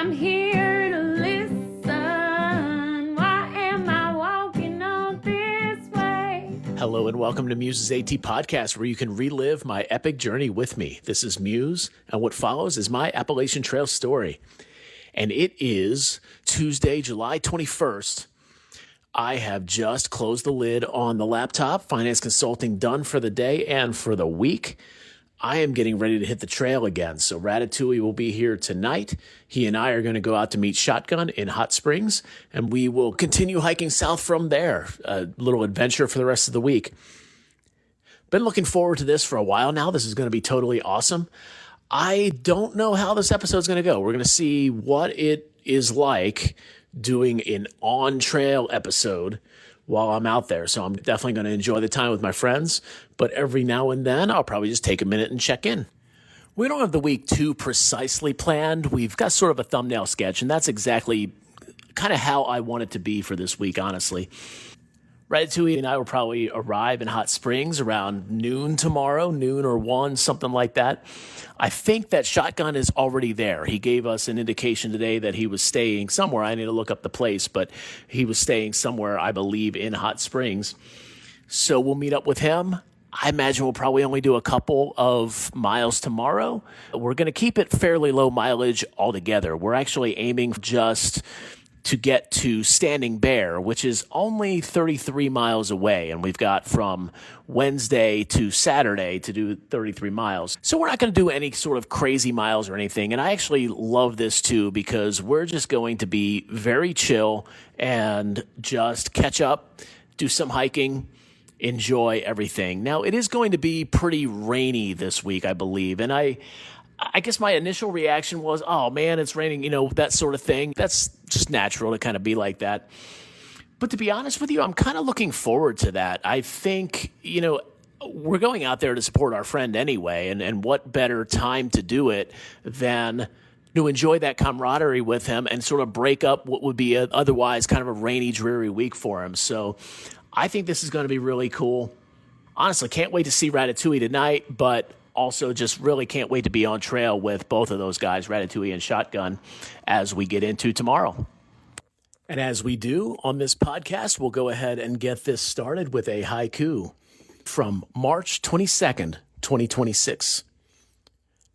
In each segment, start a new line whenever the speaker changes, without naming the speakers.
I'm here to listen. Why am I walking on this way?
Hello and welcome to Muse's AT Podcast, where you can relive my epic journey with me. This is Muse, and what follows is my Appalachian Trail story. And it is Tuesday, July 21st. I have just closed the lid on the laptop, finance consulting done for the day and for the week. I am getting ready to hit the trail again. So Ratatouille will be here tonight. He and I are going to go out to meet Shotgun in Hot Springs, and we will continue hiking south from there. A little adventure for the rest of the week. Been looking forward to this for a while now. This is going to be totally awesome. I don't know how this episode's going to go. We're going to see what it is like doing an on-trail episode while I'm out there. So I'm definitely going to enjoy the time with my friends, but every now and then I'll probably just take a minute and check in. We don't have the week too precisely planned. We've got sort of a thumbnail sketch, and that's exactly kind of how I want it to be for this week, honestly. Ratatouille and I will probably arrive in Hot Springs around noon tomorrow, noon or 1, something like that. I think that Shotgun is already there. He gave us an indication today that he was staying somewhere. I need to look up the place, but he was staying somewhere, I believe, in Hot Springs. So we'll meet up with him. I imagine we'll probably only do a couple of miles tomorrow. We're going to keep it fairly low mileage altogether. We're actually aiming just to get to Standing Bear, which is only 33 miles away. And we've got from Wednesday to Saturday to do 33 miles. So we're not going to do any sort of crazy miles or anything. And I actually love this too, because we're just going to be very chill and just catch up, do some hiking, enjoy everything. Now, it is going to be pretty rainy this week, I believe. And I guess my initial reaction was, oh man, it's raining, that sort of thing. That's just natural to kind of be like that. But to be honest with you, I'm kind of looking forward to that. I think, we're going out there to support our friend anyway. And what better time to do it than to enjoy that camaraderie with him and sort of break up what would be otherwise kind of a rainy, dreary week for him. So I think this is going to be really cool. Honestly, can't wait to see Ratatouille tonight, but also just really can't wait to be on trail with both of those guys, Ratatouille and Shotgun, as we get into tomorrow. And as we do on this podcast, we'll go ahead and get this started with a haiku from March 22nd, 2026.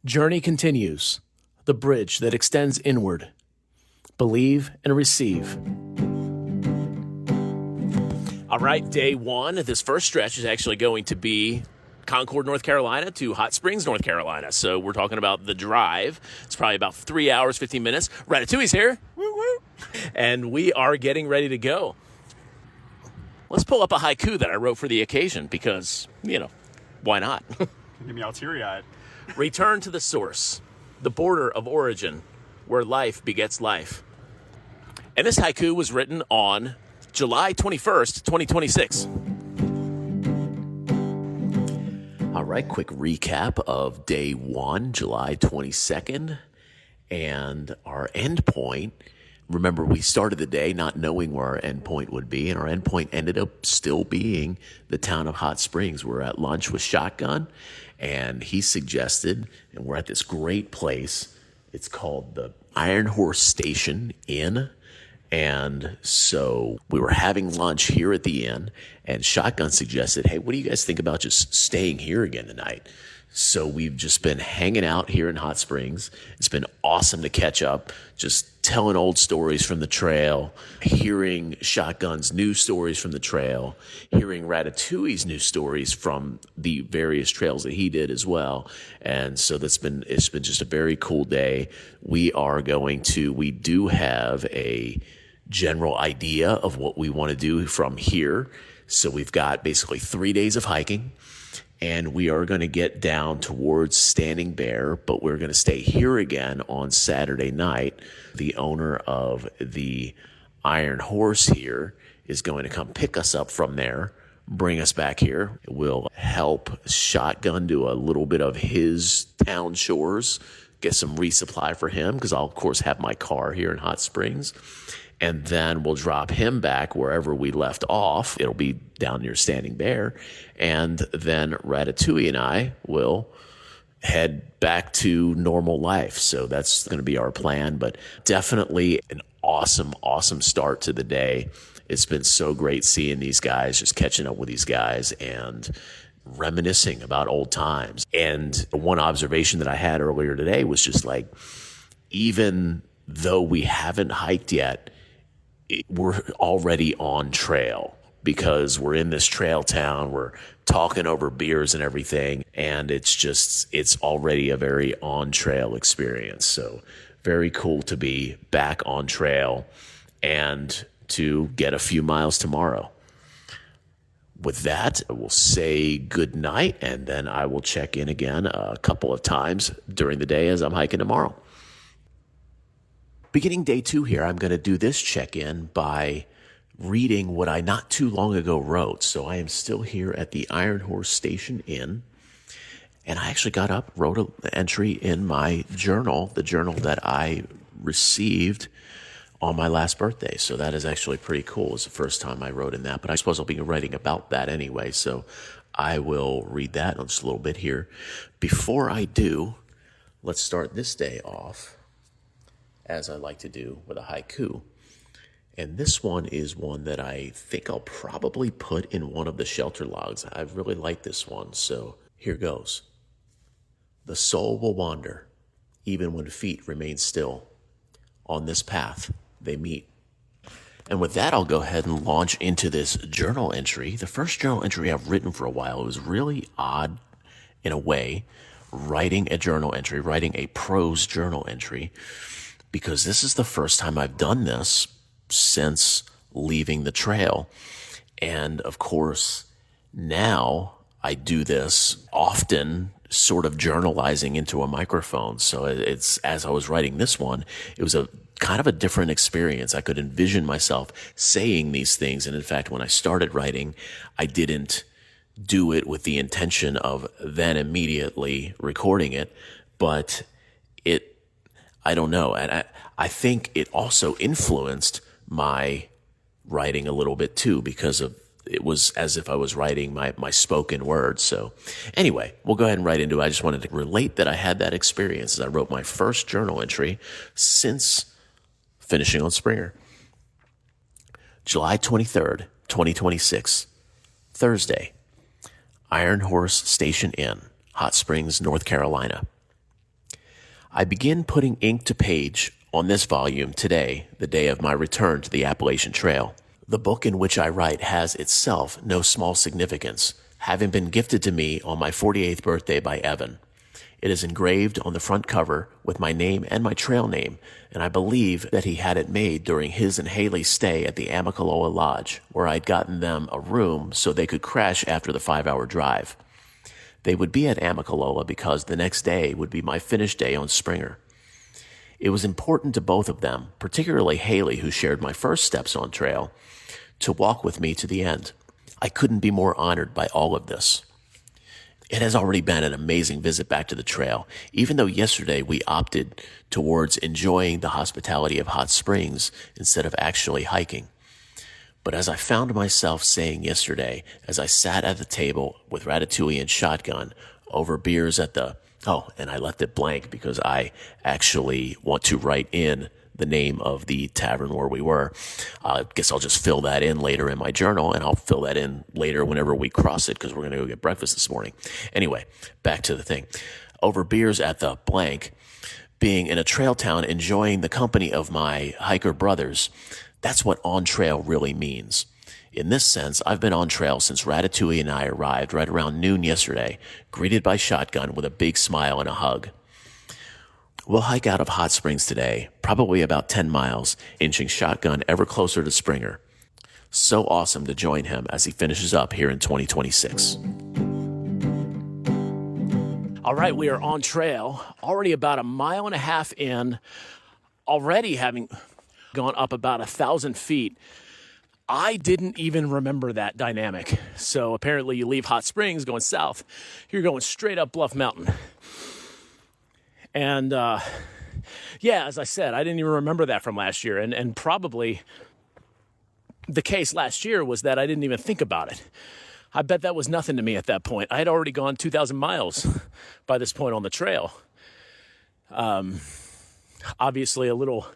Journey continues, the bridge that extends inward. Believe and receive. All right, day one. This first stretch is actually going to be Concord, North Carolina to Hot Springs, North Carolina. So we're talking about the drive. It's probably about 3 hours, 15 minutes. Ratatouille's here. Woo woo. And we are getting ready to go. Let's pull up a haiku that I wrote for the occasion because, why not?
Get me all teary-eyed.
Return to the source, the border of origin, where life begets life. And this haiku was written on July 21st, 2026. All right, quick recap of day one, July 22nd, and our end point. Remember, we started the day not knowing where our end point would be, and our end point ended up still being the town of Hot Springs. We're at lunch with Shotgun, and he suggested, and we're at this great place. It's called the Iron Horse Station Inn. And so we were having lunch here at the inn, and Shotgun suggested, hey, what do you guys think about just staying here again tonight? So we've just been hanging out here in Hot Springs. It's been awesome to catch up, just telling old stories from the trail, hearing Shotgun's new stories from the trail, hearing Ratatouille's new stories from the various trails that he did as well. And so it's been just a very cool day. We do have a general idea of what we want to do from here. So we've got basically 3 days of hiking, and we are going to get down towards Standing Bear, but we're going to stay here again on Saturday night. The owner of the Iron Horse here is going to come pick us up from there, bring us back here. We'll help Shotgun do a little bit of his town chores, get some resupply for him, because I'll, of course, have my car here in Hot Springs. And then we'll drop him back wherever we left off. It'll be down near Standing Bear. And then Ratatouille and I will head back to normal life. So that's going to be our plan, but definitely an awesome, awesome start to the day. It's been so great seeing these guys, just catching up with these guys and reminiscing about old times. And one observation that I had earlier today was just like, even though we haven't hiked yet, we're already on trail because we're in this trail town. We're talking over beers and everything. And it's already a very on trail experience. So very cool to be back on trail and to get a few miles tomorrow. With that, I will say good night, and then I will check in again a couple of times during the day as I'm hiking tomorrow. Beginning day 2 here, I'm going to do this check-in by reading what I not too long ago wrote. So I am still here at the Iron Horse Station Inn, and I actually got up, wrote an entry in my journal, the journal that I received on my last birthday. So that is actually pretty cool. It's the first time I wrote in that, but I suppose I'll be writing about that anyway. So I will read that in just a little bit here. Before I do, let's start this day off, as I like to do, with a haiku. And this one is one that I think I'll probably put in one of the shelter logs. I really like this one, so here goes. The soul will wander, even when feet remain still. On this path, they meet. And with that, I'll go ahead and launch into this journal entry. The first journal entry I've written for a while. It was really odd in a way, writing a journal entry, writing a prose journal entry, because this is the first time I've done this since leaving the trail. And of course, now I do this often, sort of journalizing into a microphone. So it's, as I was writing this one, it was a kind of a different experience. I could envision myself saying these things. And in fact, when I started writing, I didn't do it with the intention of then immediately recording it, but I don't know. And I think it also influenced my writing a little bit too, because it was as if I was writing my spoken word. So anyway, we'll go ahead and write into it. I just wanted to relate that I had that experience as I wrote my first journal entry since finishing on Springer. July 23rd, 2026, Thursday, Iron Horse Station Inn, Hot Springs, North Carolina. I begin putting ink to page on this volume today, the day of my return to the Appalachian Trail. The book in which I write has itself no small significance, having been gifted to me on my 48th birthday by Evan. It is engraved on the front cover with my name and my trail name, and I believe that he had it made during his and Haley's stay at the Amicaloa Lodge, where I'd gotten them a room so they could crash after the 5-hour drive. They would be at Amicaloa because the next day would be my finish day on Springer. It was important to both of them, particularly Haley, who shared my first steps on trail, to walk with me to the end. I couldn't be more honored by all of this. It has already been an amazing visit back to the trail, even though yesterday we opted towards enjoying the hospitality of Hot Springs instead of actually hiking. But as I found myself saying yesterday, as I sat at the table with Ratatouille and Shotgun over beers at and I left it blank because I actually want to write in the name of the tavern where we were. I guess I'll just fill that in later in my journal, and I'll fill that in later whenever we cross it because we're going to go get breakfast this morning. Anyway, back to the thing. Over beers at the blank, being in a trail town, enjoying the company of my hiker brothers, that's what on trail really means. In this sense, I've been on trail since Ratatouille and I arrived right around noon yesterday, greeted by Shotgun with a big smile and a hug. We'll hike out of Hot Springs today, probably about 10 miles, inching Shotgun ever closer to Springer. So awesome to join him as he finishes up here in 2026. All right, we are on trail, already about 1.5 miles in, already having gone up about 1,000 feet. I didn't even remember that dynamic. So apparently you leave Hot Springs going south. You're going straight up Bluff Mountain. And as I said, I didn't even remember that from last year. And probably the case last year was that I didn't even think about it. I bet that was nothing to me at that point. I had already gone 2,000 miles by this point on the trail. Obviously a little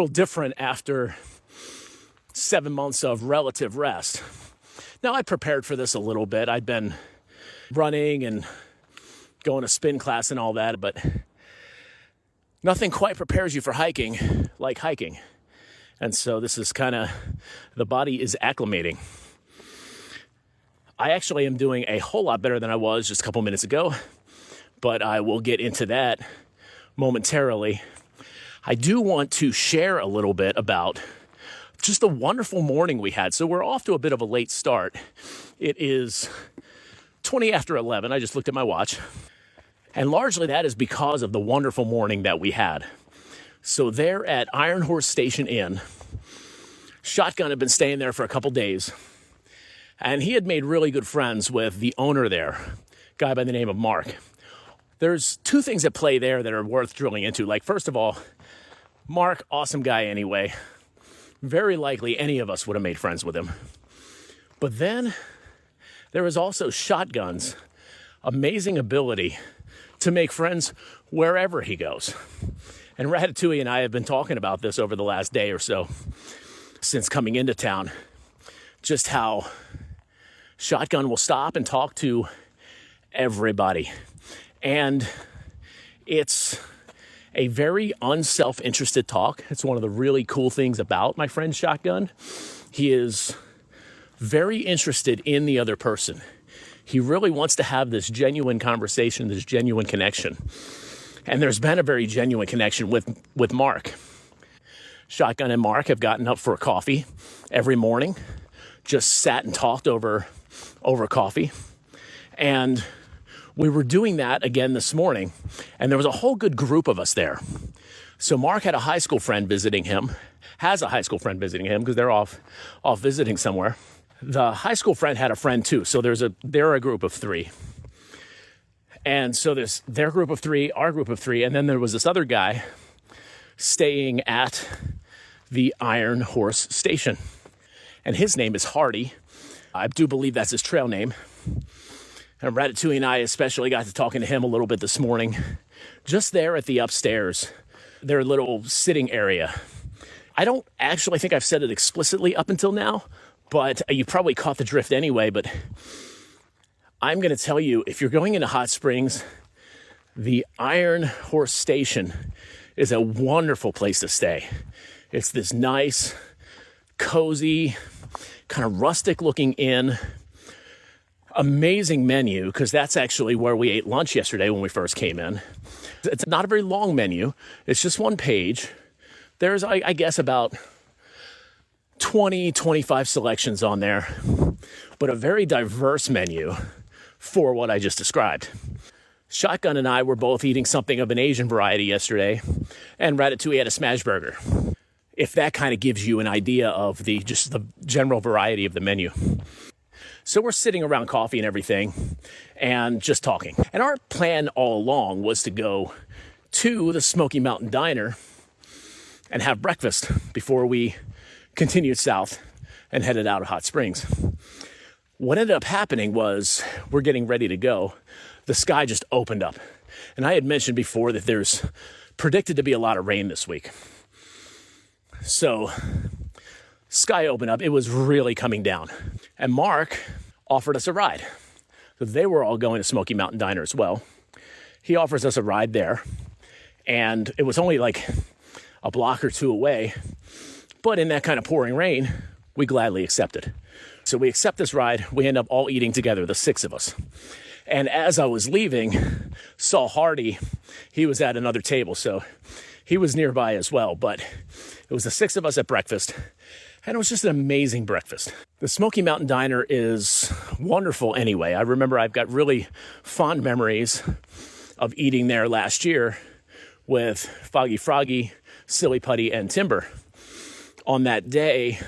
different after 7 months of relative rest. Now, I prepared for this a little bit. I'd been running and going to spin class and all that, but nothing quite prepares you for hiking like hiking. And so this is the body is acclimating. I actually am doing a whole lot better than I was just a couple minutes ago, but I will get into that momentarily. I do want to share a little bit about just the wonderful morning we had. So we're off to a bit of a late start. It is 20 after 11. I just looked at my watch. And largely that is because of the wonderful morning that we had. So there at Iron Horse Station Inn, Shotgun had been staying there for a couple days. And he had made really good friends with the owner there, a guy by the name of Mark. There's two things at play there that are worth drilling into. Like, first of all, Mark, awesome guy anyway. Very likely any of us would have made friends with him. But then there was also Shotgun's amazing ability to make friends wherever he goes. And Ratatouille and I have been talking about this over the last day or so since coming into town. Just how Shotgun will stop and talk to everybody. And it's a very unself-interested talk. It's one of the really cool things about my friend Shotgun. He is very interested in the other person. He really wants to have this genuine conversation, this genuine connection. And there's been a very genuine connection with Mark. Shotgun and Mark have gotten up for a coffee every morning, just sat and talked over coffee. And we were doing that again this morning, and there was a whole good group of us there. So Mark had a high school friend visiting him, has a high school friend visiting him because they're off visiting somewhere. The high school friend had a friend too, so they're a group of three. And so there's their group of three, our group of three, and then there was this other guy staying at the Iron Horse Station. And his name is Hardy. I do believe that's his trail name. And Ratatouille and I especially got to talking to him a little bit this morning. Just there at the upstairs, their little sitting area. I don't actually think I've said it explicitly up until now, but you probably caught the drift anyway. But I'm going to tell you, if you're going into Hot Springs, the Iron Horse Station is a wonderful place to stay. It's this nice, cozy, kind of rustic-looking inn. Amazing menu, because that's actually where we ate lunch yesterday when we first came in. It's not a very long menu. It's just one page. There's, I guess, about 20, 25 selections on there, but a very diverse menu for what I just described. Shotgun and I were both eating something of an Asian variety yesterday, and Ratatouille had a smash burger. If that kind of gives you an idea of the general variety of the menu. So we're sitting around coffee and everything and just talking. And our plan all along was to go to the Smoky Mountain Diner and have breakfast before we continued south and headed out of Hot Springs. What ended up happening was we're getting ready to go. The sky just opened up. And I had mentioned before that there's predicted to be a lot of rain this week. So sky opened up. It was really coming down. And Mark offered us a ride. So they were all going to Smoky Mountain Diner as well. He offers us a ride there. And it was only like a block or two away. But in that kind of pouring rain, we gladly accepted. So we accept this ride. We end up all eating together, the six of us. And as I was leaving, saw Hardy. He was at another table, so he was nearby as well. But it was the six of us at breakfast. And it was just an amazing breakfast. The Smoky Mountain Diner is wonderful anyway. I remember I've got really fond memories of eating there last year with Foggy Froggy, Silly Putty, and Timber. On that day,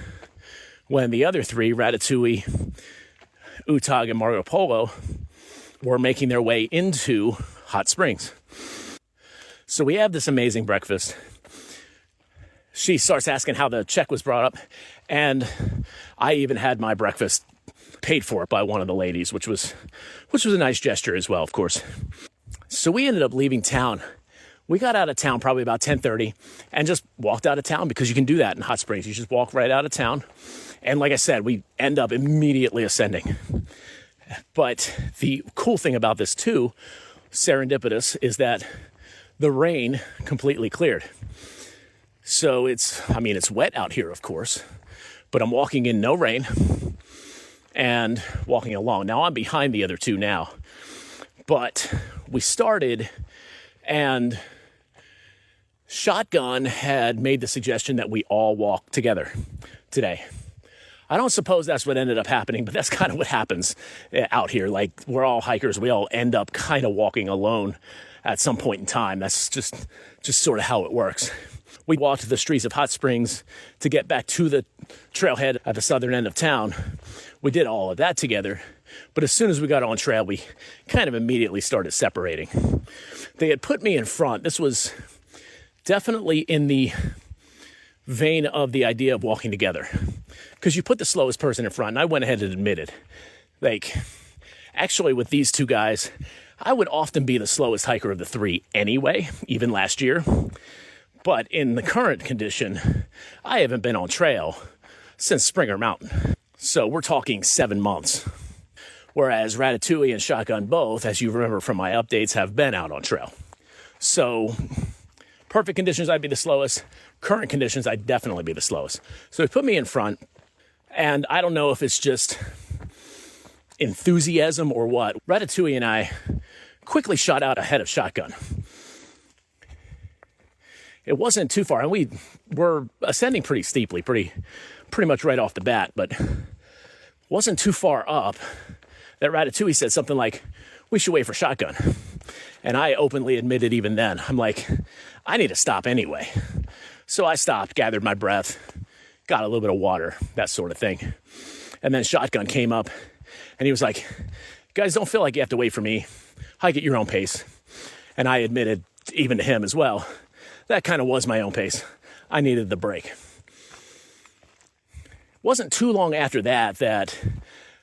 when the other three, Ratatouille, Utag, and Marco Polo, were making their way into Hot Springs. So we have this amazing breakfast. She starts asking how the check was brought up, and I even had my breakfast paid for it by one of the ladies, which was a nice gesture as well, of course. So we ended up leaving town. We got out of town probably about 10:30 and just walked out of town, because you can do that in Hot Springs. You just walk right out of town. And like I said, we end up immediately ascending. But the cool thing about this too, serendipitous, is that the rain completely cleared. So it's wet out here, of course, but I'm walking in no rain and walking along. Now I'm behind the other two now, but we started, and Shotgun had made the suggestion that we all walk together today. I don't suppose that's what ended up happening, but that's kind of what happens out here. Like, we're all hikers. We all end up kind of walking alone at some point in time. That's just sort of how it works. We walked the streets of Hot Springs to get back to the trailhead at the southern end of town. We did all of that together. But as soon as we got on trail, we kind of immediately started separating. They had put me in front. This was definitely in the vein of the idea of walking together, because you put the slowest person in front. And I went ahead and admitted, like, actually with these two guys, I would often be the slowest hiker of the three anyway, even last year. But in the current condition, I haven't been on trail since Springer Mountain. So we're talking 7 months. Whereas Ratatouille and Shotgun both, as you remember from my updates, have been out on trail. So perfect conditions, I'd be the slowest. Current conditions, I'd definitely be the slowest. So they put me in front, and I don't know if it's just enthusiasm or what. Ratatouille and I quickly shot out ahead of Shotgun. It wasn't too far, and we were ascending pretty steeply, pretty much right off the bat, but wasn't too far up that Ratatouille said something like, "We should wait for Shotgun." And I openly admitted even then, I'm like, I need to stop anyway. So I stopped, gathered my breath, got a little bit of water, that sort of thing. And then Shotgun came up, and he was like, "Guys, don't feel like you have to wait for me. Hike at your own pace." And I admitted, even to him as well, that kind of was my own pace. I needed the break. Wasn't too long after that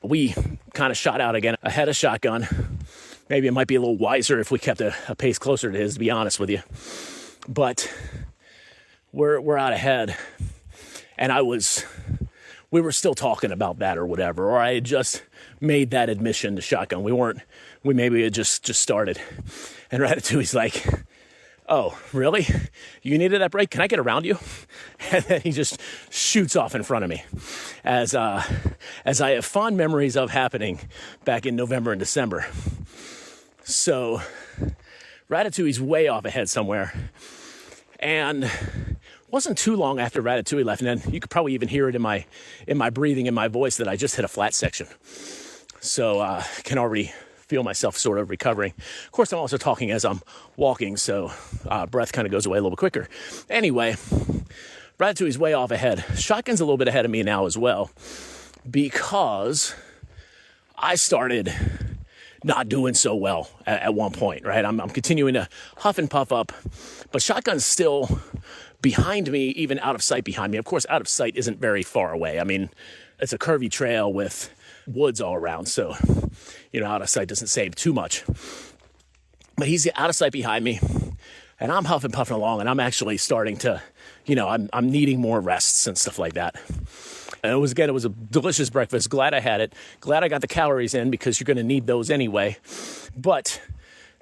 we kind of shot out again ahead of Shotgun. Maybe it might be a little wiser if we kept a pace closer to his, to be honest with you. But we're out ahead, and we were still talking about that or whatever, or I had just made that admission to Shotgun. We maybe had just started. And Ratatouille's like, "Oh, really? You needed that break? Can I get around you?" And then he just shoots off in front of me, as I have fond memories of happening back in November and December. So Ratatouille's way off ahead somewhere, and wasn't too long after Ratatouille left, and then you could probably even hear it in my breathing, in my voice, that I just hit a flat section. So can already feel myself sort of recovering. Of course, I'm also talking as I'm walking, so breath kind of goes away a little bit quicker. Anyway, Ratatouille's way off ahead. Shotgun's a little bit ahead of me now as well, because I started not doing so well at one point, right? I'm continuing to huff and puff up, but Shotgun's still behind me, even out of sight behind me. Of course, out of sight isn't very far away. I mean, it's a curvy trail with woods all around, so, out of sight doesn't save too much. But he's out of sight behind me, and I'm huffing, puffing along, and I'm actually starting to, I'm needing more rests and stuff like that. And it was a delicious breakfast. Glad I had it. Glad I got the calories in, because you're going to need those anyway. But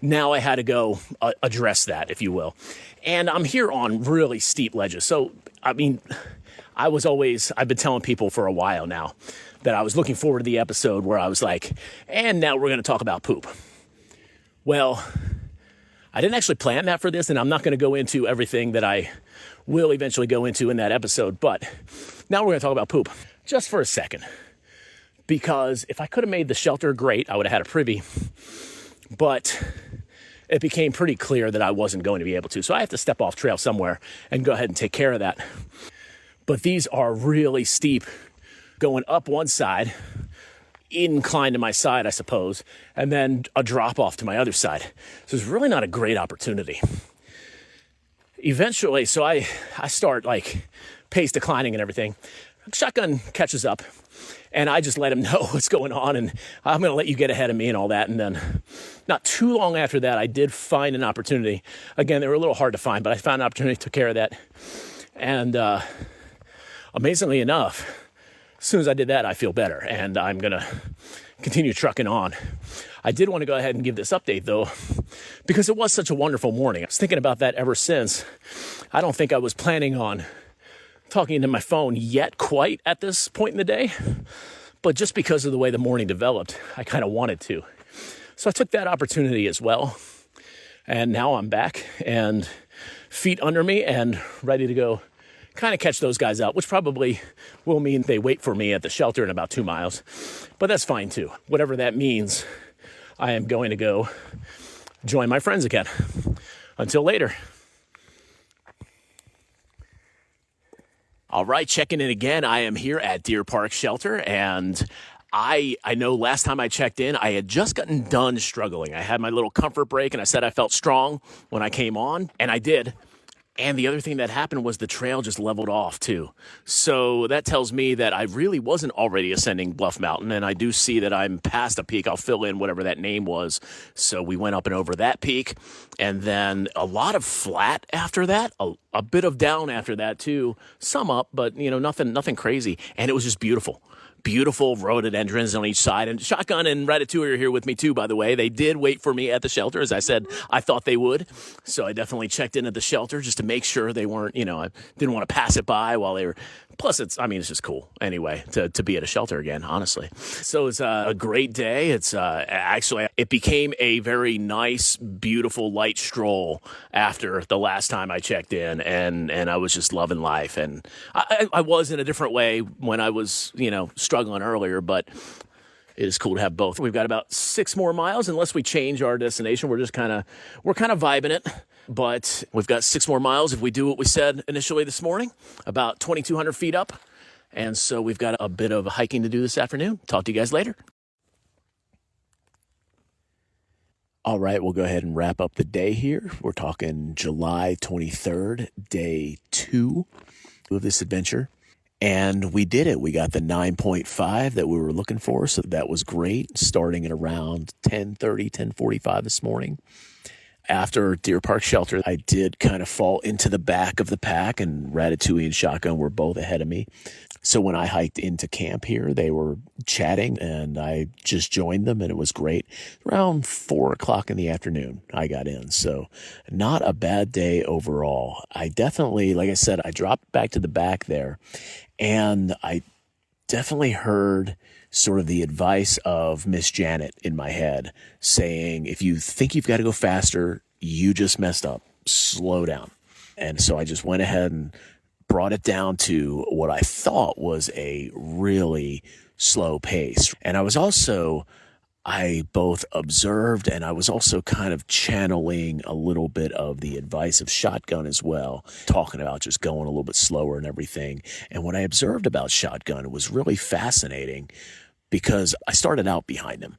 now I had to go address that, if you will. And I'm here on really steep ledges. So, I've been telling people for a while now that I was looking forward to the episode where I was like, and now we're going to talk about poop. Well, I didn't actually plan that for this, and I'm not going to go into everything that I will eventually go into in that episode, but now we're going to talk about poop just for a second, because if I could have made the shelter great, I would have had a privy, but it became pretty clear that I wasn't going to be able to, so I have to step off trail somewhere and go ahead and take care of that. But these are really steep, going up one side, incline to my side, I suppose, and then a drop off to my other side. So it's really not a great opportunity. Eventually, so I start like pace declining and everything. Shotgun catches up, and I just let him know what's going on, and I'm going to let you get ahead of me and all that. And then not too long after that, I did find an opportunity. Again, they were a little hard to find, but I found an opportunity, took care of that. And amazingly enough, as soon as I did that, I feel better, and I'm going to continue trucking on. I did want to go ahead and give this update, though, because it was such a wonderful morning. I was thinking about that ever since. I don't think I was planning on talking to my phone yet quite at this point in the day, but just because of the way the morning developed, I kind of wanted to. So I took that opportunity as well, and now I'm back and feet under me and ready to go kind of catch those guys out, which probably will mean they wait for me at the shelter in about 2 miles, but that's fine too. Whatever that means, I am going to go join my friends again. Until later. All right, checking in again. I am here at Deer Park Shelter, and I know last time I checked in, I had just gotten done struggling. I had my little comfort break, and I said I felt strong when I came on, and I did. And the other thing that happened was the trail just leveled off too. So that tells me that I really wasn't already ascending Bluff Mountain, and I do see that I'm past a peak. I'll fill in whatever that name was. So we went up and over that peak, and then a lot of flat after that, a bit of down after that too, some up, but nothing crazy. And it was just beautiful. Beautiful rhododendrons on each side. And Shotgun and Ratatouille are here with me too, by the way. They did wait for me at the shelter, as I said I thought they would. So I definitely checked in at the shelter just to make sure they weren't, I didn't want to pass it by while they were. Plus, it's just cool anyway to be at a shelter again, honestly. So it's a great day. It's actually, it became a very nice, beautiful, light stroll after the last time I checked in, and I was just loving life. And I was in a different way when I was, struggling earlier, but it is cool to have both. We've got about 6 more miles, unless we change our destination. We're kind of vibing it. But we've got 6 more miles if we do what we said initially this morning, about 2,200 feet up. And so we've got a bit of hiking to do this afternoon. Talk to you guys later. All right, we'll go ahead and wrap up the day here. We're talking July 23rd, day 2 of this adventure. And we did it. We got the 9.5 that we were looking for, so that was great, starting at around 10:30, 10:45 this morning. After Deer Park Shelter, I did kind of fall into the back of the pack, and Ratatouille and Shotgun were both ahead of me. So when I hiked into camp here, they were chatting, and I just joined them, and it was great. Around 4 o'clock in the afternoon, I got in. So not a bad day overall. I definitely, like I said, I dropped back to the back there, and I definitely heard sort of the advice of Miss Janet in my head saying, if you think you've got to go faster, you just messed up. Slow down. And so I just went ahead and brought it down to what I thought was a really slow pace. And I both observed, and I was also kind of channeling a little bit of the advice of Shotgun as well, talking about just going a little bit slower and everything. And what I observed about Shotgun was really fascinating, because I started out behind him.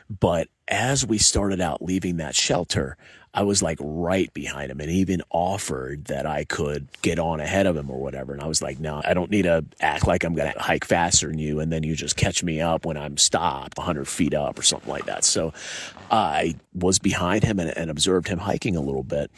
But as we started out leaving that shelter, I was like right behind him, and even offered that I could get on ahead of him or whatever. And I was like, no, I don't need to act like I'm going to hike faster than you, and then you just catch me up when I'm stopped 100 feet up or something like that. So I was behind him and observed him hiking a little bit.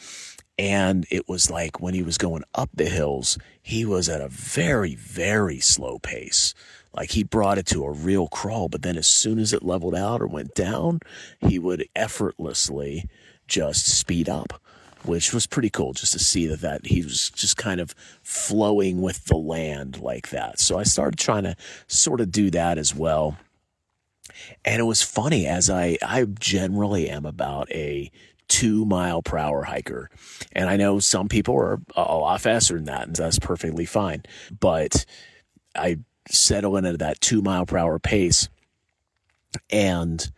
And it was like when he was going up the hills, he was at a very, very slow pace. Like he brought it to a real crawl, but then as soon as it leveled out or went down, he would effortlessly just speed up, which was pretty cool just to see that he was just kind of flowing with the land like that. So I started trying to sort of do that as well. And it was funny, as I generally am about a 2-mile-per-hour hiker. And I know some people are a lot faster than that, and that's perfectly fine. But I settle into that 2-mile-per-hour pace, and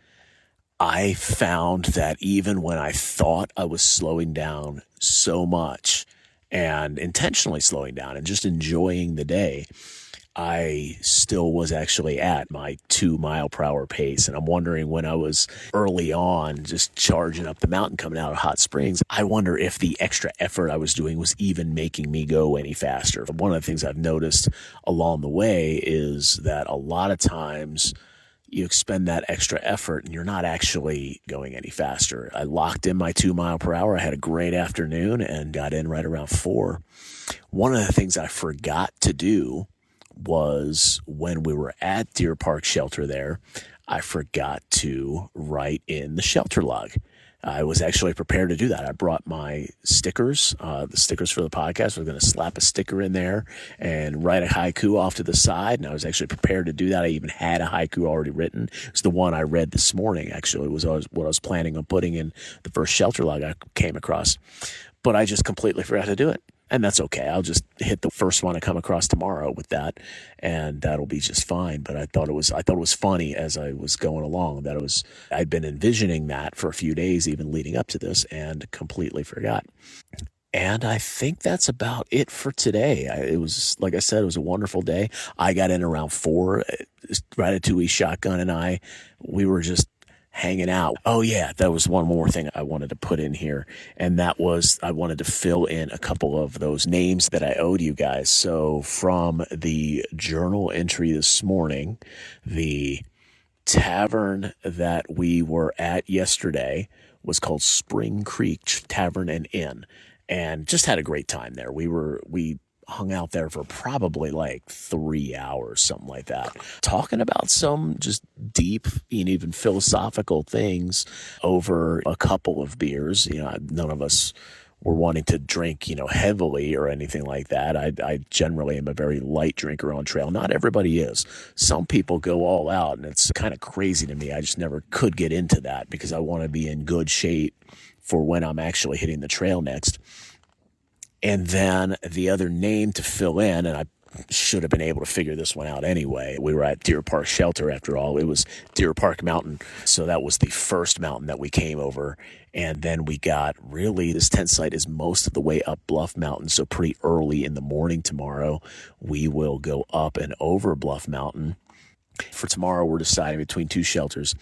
I found that even when I thought I was slowing down so much and intentionally slowing down and just enjoying the day, I still was actually at my 2-mile-per-hour pace. And I'm wondering, when I was early on just charging up the mountain coming out of Hot Springs, I wonder if the extra effort I was doing was even making me go any faster. One of the things I've noticed along the way is that a lot of times you expend that extra effort and you're not actually going any faster. I locked in my 2-mile-per-hour. I had a great afternoon and got in right around 4. One of the things I forgot to do was, when we were at Deer Park Shelter there, I forgot to write in the shelter log. I was actually prepared to do that. I brought my stickers, the stickers for the podcast. I was going to slap a sticker in there and write a haiku off to the side, and I was actually prepared to do that. I even had a haiku already written. It's the one I read this morning, actually. It was what I was planning on putting in the first shelter log I came across. But I just completely forgot to do it. And that's okay. I'll just hit the first one I come across tomorrow with that, and that'll be just fine. But I thought it was funny as I was going along that I'd been envisioning that for a few days, even leading up to this, and completely forgot. And I think that's about it for today. It was, like I said, it was a wonderful day. I got in around 4. Ratatouille, Shotgun, and we were just hanging out. Oh yeah, that was one more thing I wanted to put in here, and that was I wanted to fill in a couple of those names that I owed you guys. So from the journal entry this morning, the tavern that we were at yesterday was called Spring Creek Tavern and Inn, and just had a great time there. We hung out there for probably like 3 hours, something like that, talking about some just deep and even philosophical things over a couple of beers. None of us were wanting to drink, heavily or anything like that. I generally am a very light drinker on trail. Not everybody is. Some people go all out, and it's kind of crazy to me. I just never could get into that because I want to be in good shape for when I'm actually hitting the trail next. And then the other name to fill in, and I should have been able to figure this one out anyway. We were at Deer Park Shelter, after all. It was Deer Park Mountain. So that was the first mountain that we came over. And then we got, really, this tent site is most of the way up Bluff Mountain. So pretty early in the morning tomorrow, we will go up and over Bluff Mountain. For tomorrow, we're deciding between 2 shelters.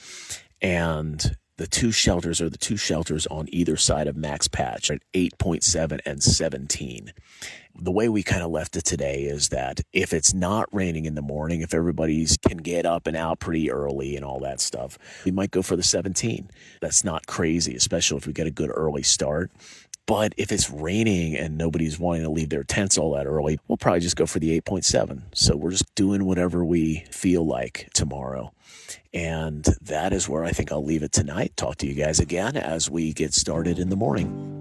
And the 2 shelters are the 2 shelters on either side of Max Patch at 8.7 and 17. The way we kind of left it today is that if it's not raining in the morning, if everybody can get up and out pretty early and all that stuff, we might go for the 17. That's not crazy, especially if we get a good early start. But if it's raining and nobody's wanting to leave their tents all that early, we'll probably just go for the 8.7. So we're just doing whatever we feel like tomorrow. And that is where I think I'll leave it tonight. Talk to you guys again as we get started in the morning.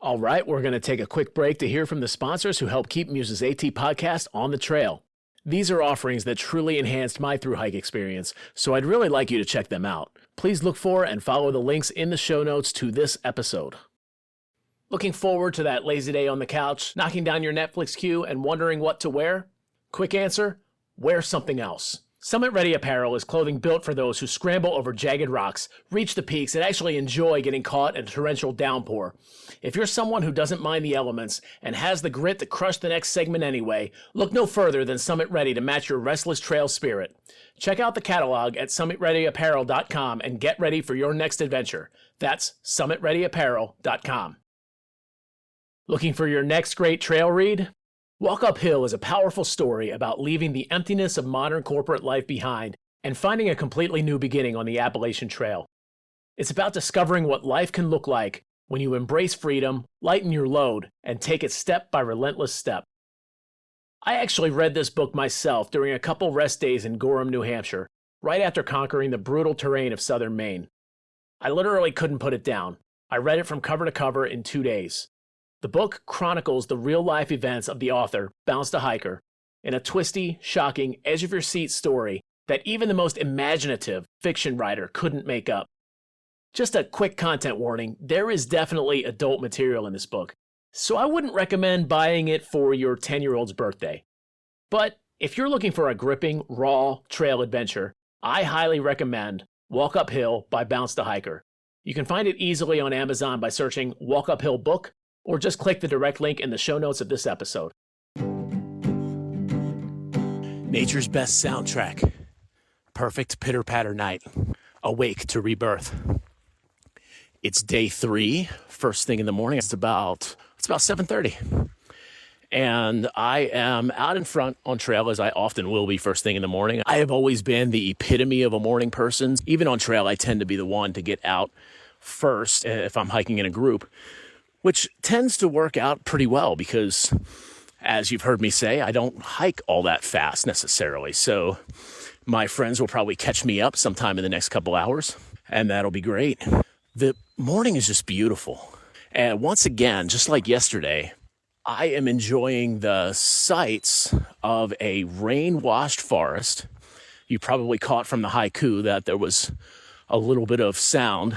All right, we're going to take a quick break to hear from the sponsors who help keep Muse's AT podcast on the trail. These are offerings that truly enhanced my thru-hike experience, so I'd really like you to check them out. Please look for and follow the links in the show notes to this episode. Looking forward to that lazy day on the couch, knocking down your Netflix queue and wondering what to wear? Quick answer, wear something else. Summit Ready Apparel is clothing built for those who scramble over jagged rocks, reach the peaks, and actually enjoy getting caught in a torrential downpour. If you're someone who doesn't mind the elements and has the grit to crush the next segment anyway, look no further than Summit Ready to match your restless trail spirit. Check out the catalog at summitreadyapparel.com and get ready for your next adventure. That's summitreadyapparel.com. Looking for your next great trail read? Walk Uphill is a powerful story about leaving the emptiness of modern corporate life behind and finding a completely new beginning on the Appalachian Trail. It's about discovering what life can look like when you embrace freedom, lighten your load, and take it step by relentless step. I actually read this book myself during a couple rest days in Gorham, New Hampshire, right after conquering the brutal terrain of southern Maine. I literally couldn't put it down. I read it from cover to cover in 2 days. The book chronicles the real-life events of the author, Bounce the Hiker, in a twisty, shocking, edge-of-your-seat story that even the most imaginative fiction writer couldn't make up. Just a quick content warning, there is definitely adult material in this book, so I wouldn't recommend buying it for your 10-year-old's birthday. But if you're looking for a gripping, raw trail adventure, I highly recommend Walk Uphill by Bounce the Hiker. You can find it easily on Amazon by searching Walk Uphill Book, or just click the direct link in the show notes of this episode. Nature's best soundtrack. Perfect pitter-patter night. Awake to rebirth. It's day 3, first thing in the morning. It's about 7:30. And I am out in front on trail, as I often will be first thing in the morning. I have always been the epitome of a morning person. Even on trail, I tend to be the one to get out first if I'm hiking in a group, which tends to work out pretty well because, as you've heard me say, I don't hike all that fast necessarily. So my friends will probably catch me up sometime in the next couple hours, and that'll be great. The morning is just beautiful. And once again, just like yesterday, I am enjoying the sights of a rain-washed forest. You probably caught from the haiku that there was a little bit of sound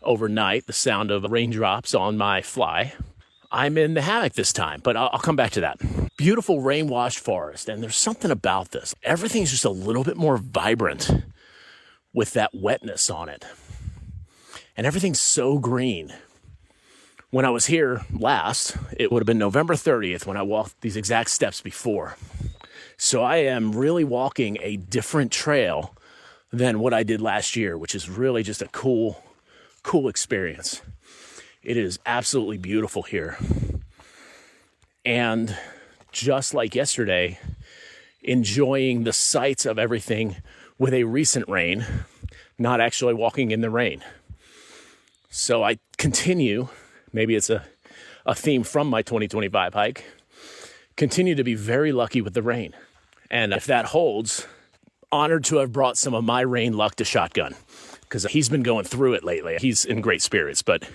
overnight, the sound of raindrops on my fly. I'm in the hammock this time, but I'll come back to that. Beautiful rain-washed forest, and there's something about this. Everything's just a little bit more vibrant with that wetness on it. And everything's so green. When I was here last, it would have been November 30th when I walked these exact steps before. So I am really walking a different trail than what I did last year, which is really just a cool experience. It is absolutely beautiful here. And just like yesterday, enjoying the sights of everything with a recent rain, not actually walking in the rain. So I continue, maybe it's a theme from my 2025 hike, continue to be very lucky with the rain. And if that holds, honored to have brought some of my rain luck to Shotgun, because he's been going through it lately. He's in great spirits, but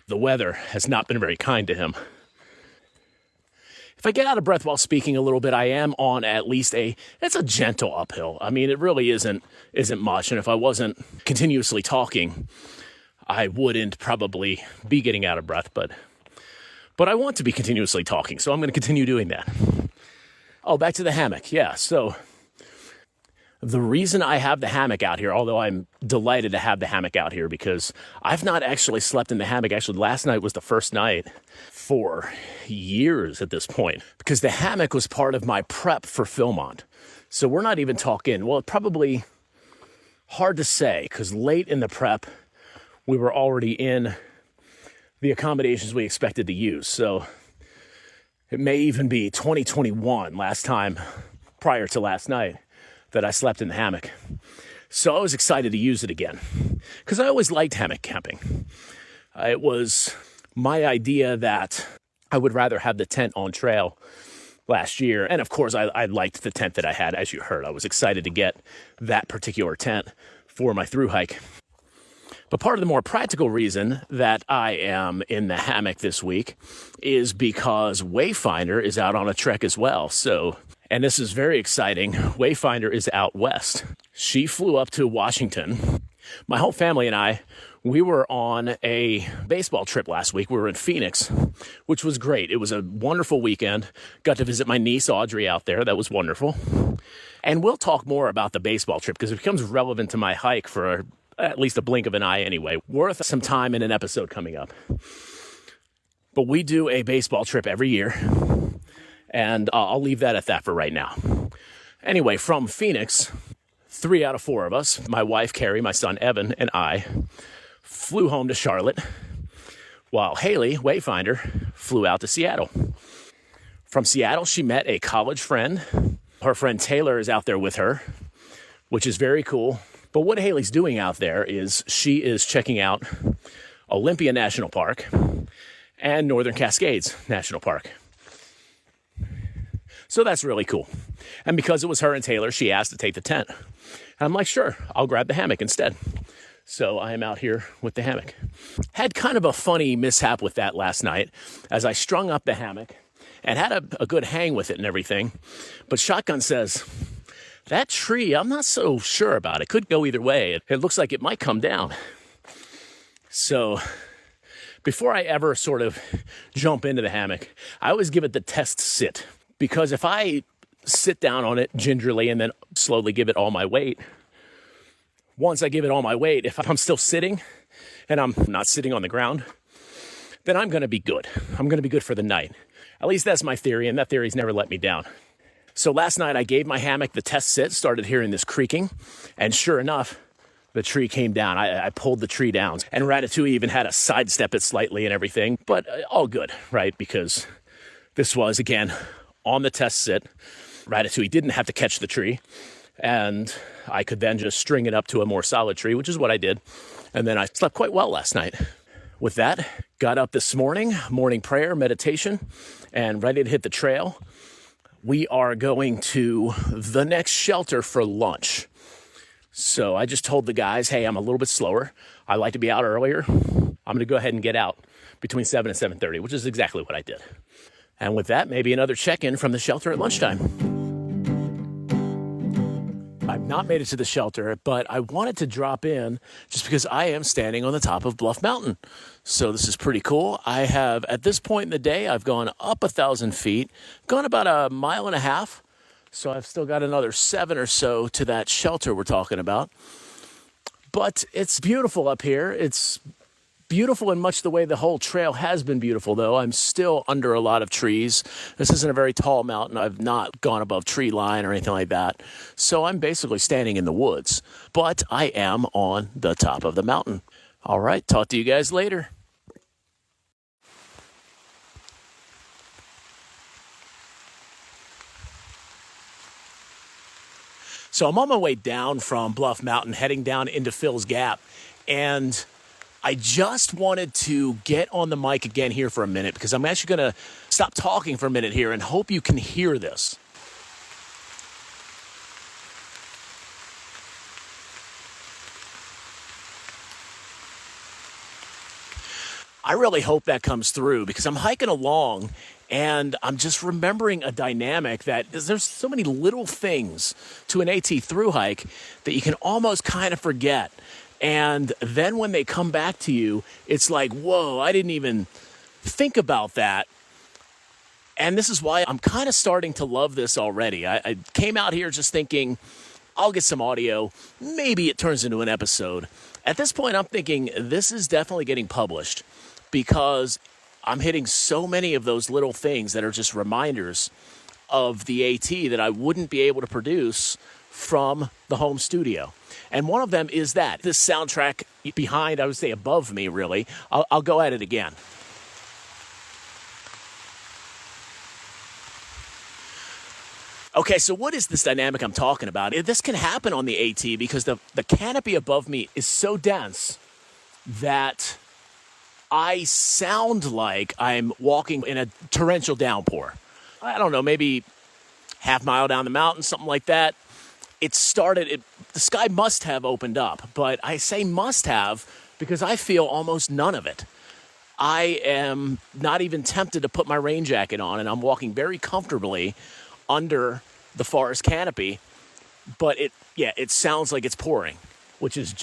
the weather has not been very kind to him. If I get out of breath while speaking a little bit, I am on at least it's a gentle uphill. I mean, it really isn't much. And if I wasn't continuously talking, I wouldn't probably be getting out of breath, but I want to be continuously talking, so I'm going to continue doing that. Oh, back to the hammock. Yeah, so the reason I have the hammock out here, although I'm delighted to have the hammock out here because I've not actually slept in the hammock. Actually, last night was the first night for years at this point because the hammock was part of my prep for Philmont. So we're not even talking, well, probably hard to say because late in the prep, we were already in the accommodations we expected to use. So it may even be 2021, last time prior to last night, that I slept in the hammock. So I was excited to use it again because I always liked hammock camping. It was my idea that I would rather have the tent on trail last year. And of course, I liked the tent that I had, as you heard. I was excited to get that particular tent for my thru hike. But part of the more practical reason that I am in the hammock this week is because Wayfinder is out on a trek as well. So, and this is very exciting, Wayfinder is out west. She flew up to Washington. My whole family and I, we were on a baseball trip last week. We were in Phoenix, which was great. It was a wonderful weekend. Got to visit my niece, Audrey, out there. That was wonderful. And we'll talk more about the baseball trip because it becomes relevant to my hike for at least a blink of an eye anyway. Worth some time in an episode coming up. But we do a baseball trip every year. And I'll leave that at that for right now. Anyway, from Phoenix, 3 out of 4 of us, my wife, Carrie, my son, Evan, and I, flew home to Charlotte, while Haley, Wayfinder, flew out to Seattle. From Seattle, she met a college friend. Her friend Taylor is out there with her, which is very cool. But what Haley's doing out there is she is checking out Olympia National Park and Northern Cascades National Park. So that's really cool. And because it was her and Taylor, she asked to take the tent. And I'm like, sure, I'll grab the hammock instead. So I am out here with the hammock. Had kind of a funny mishap with that last night as I strung up the hammock and had a good hang with it and everything. But Shotgun says, that tree, I'm not so sure about. It could go either way. It looks like it might come down. So before I ever sort of jump into the hammock, I always give it the test sit. Because if I sit down on it gingerly and then slowly give it all my weight, once I give it all my weight, if I'm still sitting and I'm not sitting on the ground, then I'm going to be good. I'm going to be good for the night. At least that's my theory, and that theory's never let me down. So last night I gave my hammock the test sit, started hearing this creaking, and sure enough, the tree came down. I pulled the tree down, and Ratatouille even had to sidestep it slightly and everything, but all good, right? Because this was, again, on the test sit. Ratatouille didn't have to catch the tree, and I could then just string it up to a more solid tree, which is what I did. And then I slept quite well last night. With that, got up this morning prayer, meditation, and ready to hit the trail. We are going to the next shelter for lunch. So I just told the guys, hey, I'm a little bit slower. I like to be out earlier. I'm going to go ahead and get out between 7 and 7:30, which is exactly what I did. And with that, maybe another check-in from the shelter at lunchtime. I've not made it to the shelter, but I wanted to drop in just because I am standing on the top of Bluff Mountain. So this is pretty cool. I have, at this point in the day, I've gone up 1,000 feet, gone about a mile and a half. So I've still got another 7 or so to that shelter we're talking about. But it's beautiful up here. It's beautiful in much the way the whole trail has been beautiful, though. I'm still under a lot of trees. This isn't a very tall mountain. I've not gone above tree line or anything like that. So I'm basically standing in the woods. But I am on the top of the mountain. All right, talk to you guys later. So I'm on my way down from Bluff Mountain, heading down into Phil's Gap, and I just wanted to get on the mic again here for a minute because I'm actually going to stop talking for a minute here and hope you can hear this. I really hope that comes through because I'm hiking along and I'm just remembering a dynamic that there's so many little things to an AT through hike that you can almost kind of forget. And then when they come back to you, it's like, whoa, I didn't even think about that. And this is why I'm kind of starting to love this already. I came out here just thinking, I'll get some audio. Maybe it turns into an episode. At this point, I'm thinking this is definitely getting published because I'm hitting so many of those little things that are just reminders of the AT that I wouldn't be able to produce from the home studio. And one of them is that. This soundtrack behind, I would say above me, really. I'll go at it again. Okay, so what is this dynamic I'm talking about? This can happen on the AT because the canopy above me is so dense that I sound like I'm walking in a torrential downpour. I don't know, maybe half mile down the mountain, something like that. The sky must have opened up, but I say must have because I feel almost none of it. I am not even tempted to put my rain jacket on, and I'm walking very comfortably under the forest canopy, but it sounds like it's pouring, which is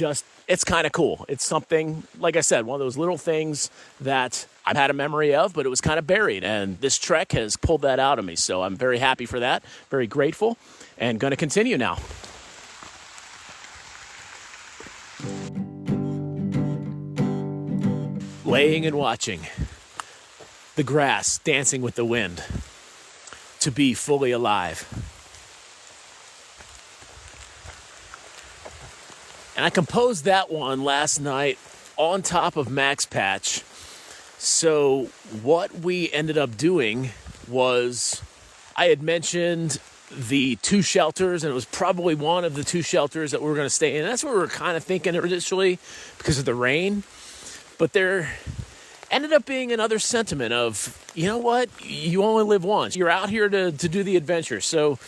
it's kind of cool. It's something, like I said, one of those little things that I've had a memory of, but it was kind of buried, and this trek has pulled that out of me, so I'm very happy for that, very grateful, and going to continue now. Laying and watching the grass dancing with the wind to be fully alive. And I composed that one last night on top of Max Patch. So what we ended up doing was I had mentioned the 2 shelters, and it was probably one of the 2 shelters that we were going to stay in. And that's what we were kind of thinking initially because of the rain. But there ended up being another sentiment of, you know what? You only live once. You're out here to do the adventure. So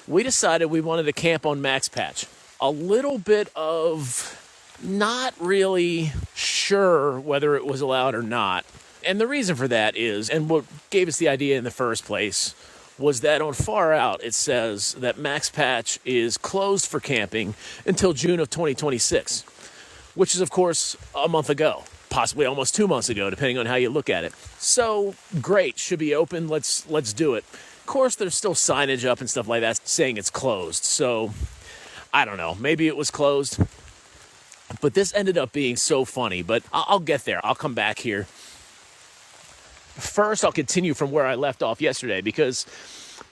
we decided we wanted to camp on Max Patch. A little bit of not really sure whether it was allowed or not. And the reason for that is, and what gave us the idea in the first place, was that on Far Out, it says that Max Patch is closed for camping until June of 2026, which is, of course, a month ago, possibly almost 2 months ago, depending on how you look at it. So, great, should be open, let's do it. Of course, there's still signage up and stuff like that saying it's closed, so I don't know, maybe it was closed. But this ended up being so funny, but I'll get there. I'll come back here. First, I'll continue from where I left off yesterday because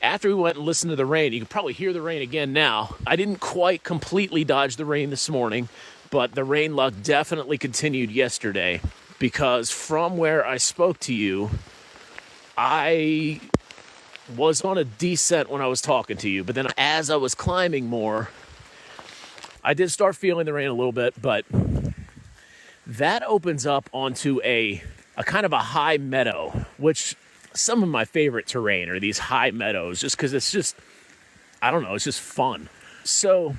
After we went and listened to the rain, you can probably hear the rain again now. I didn't quite completely dodge the rain this morning, but the rain luck definitely continued yesterday, because from where I spoke to you, I was on a descent when I was talking to you. But then as I was climbing more, I did start feeling the rain a little bit, but that opens up onto a kind of a high meadow, which some of my favorite terrain are these high meadows, just because it's just, I don't know, it's just fun. So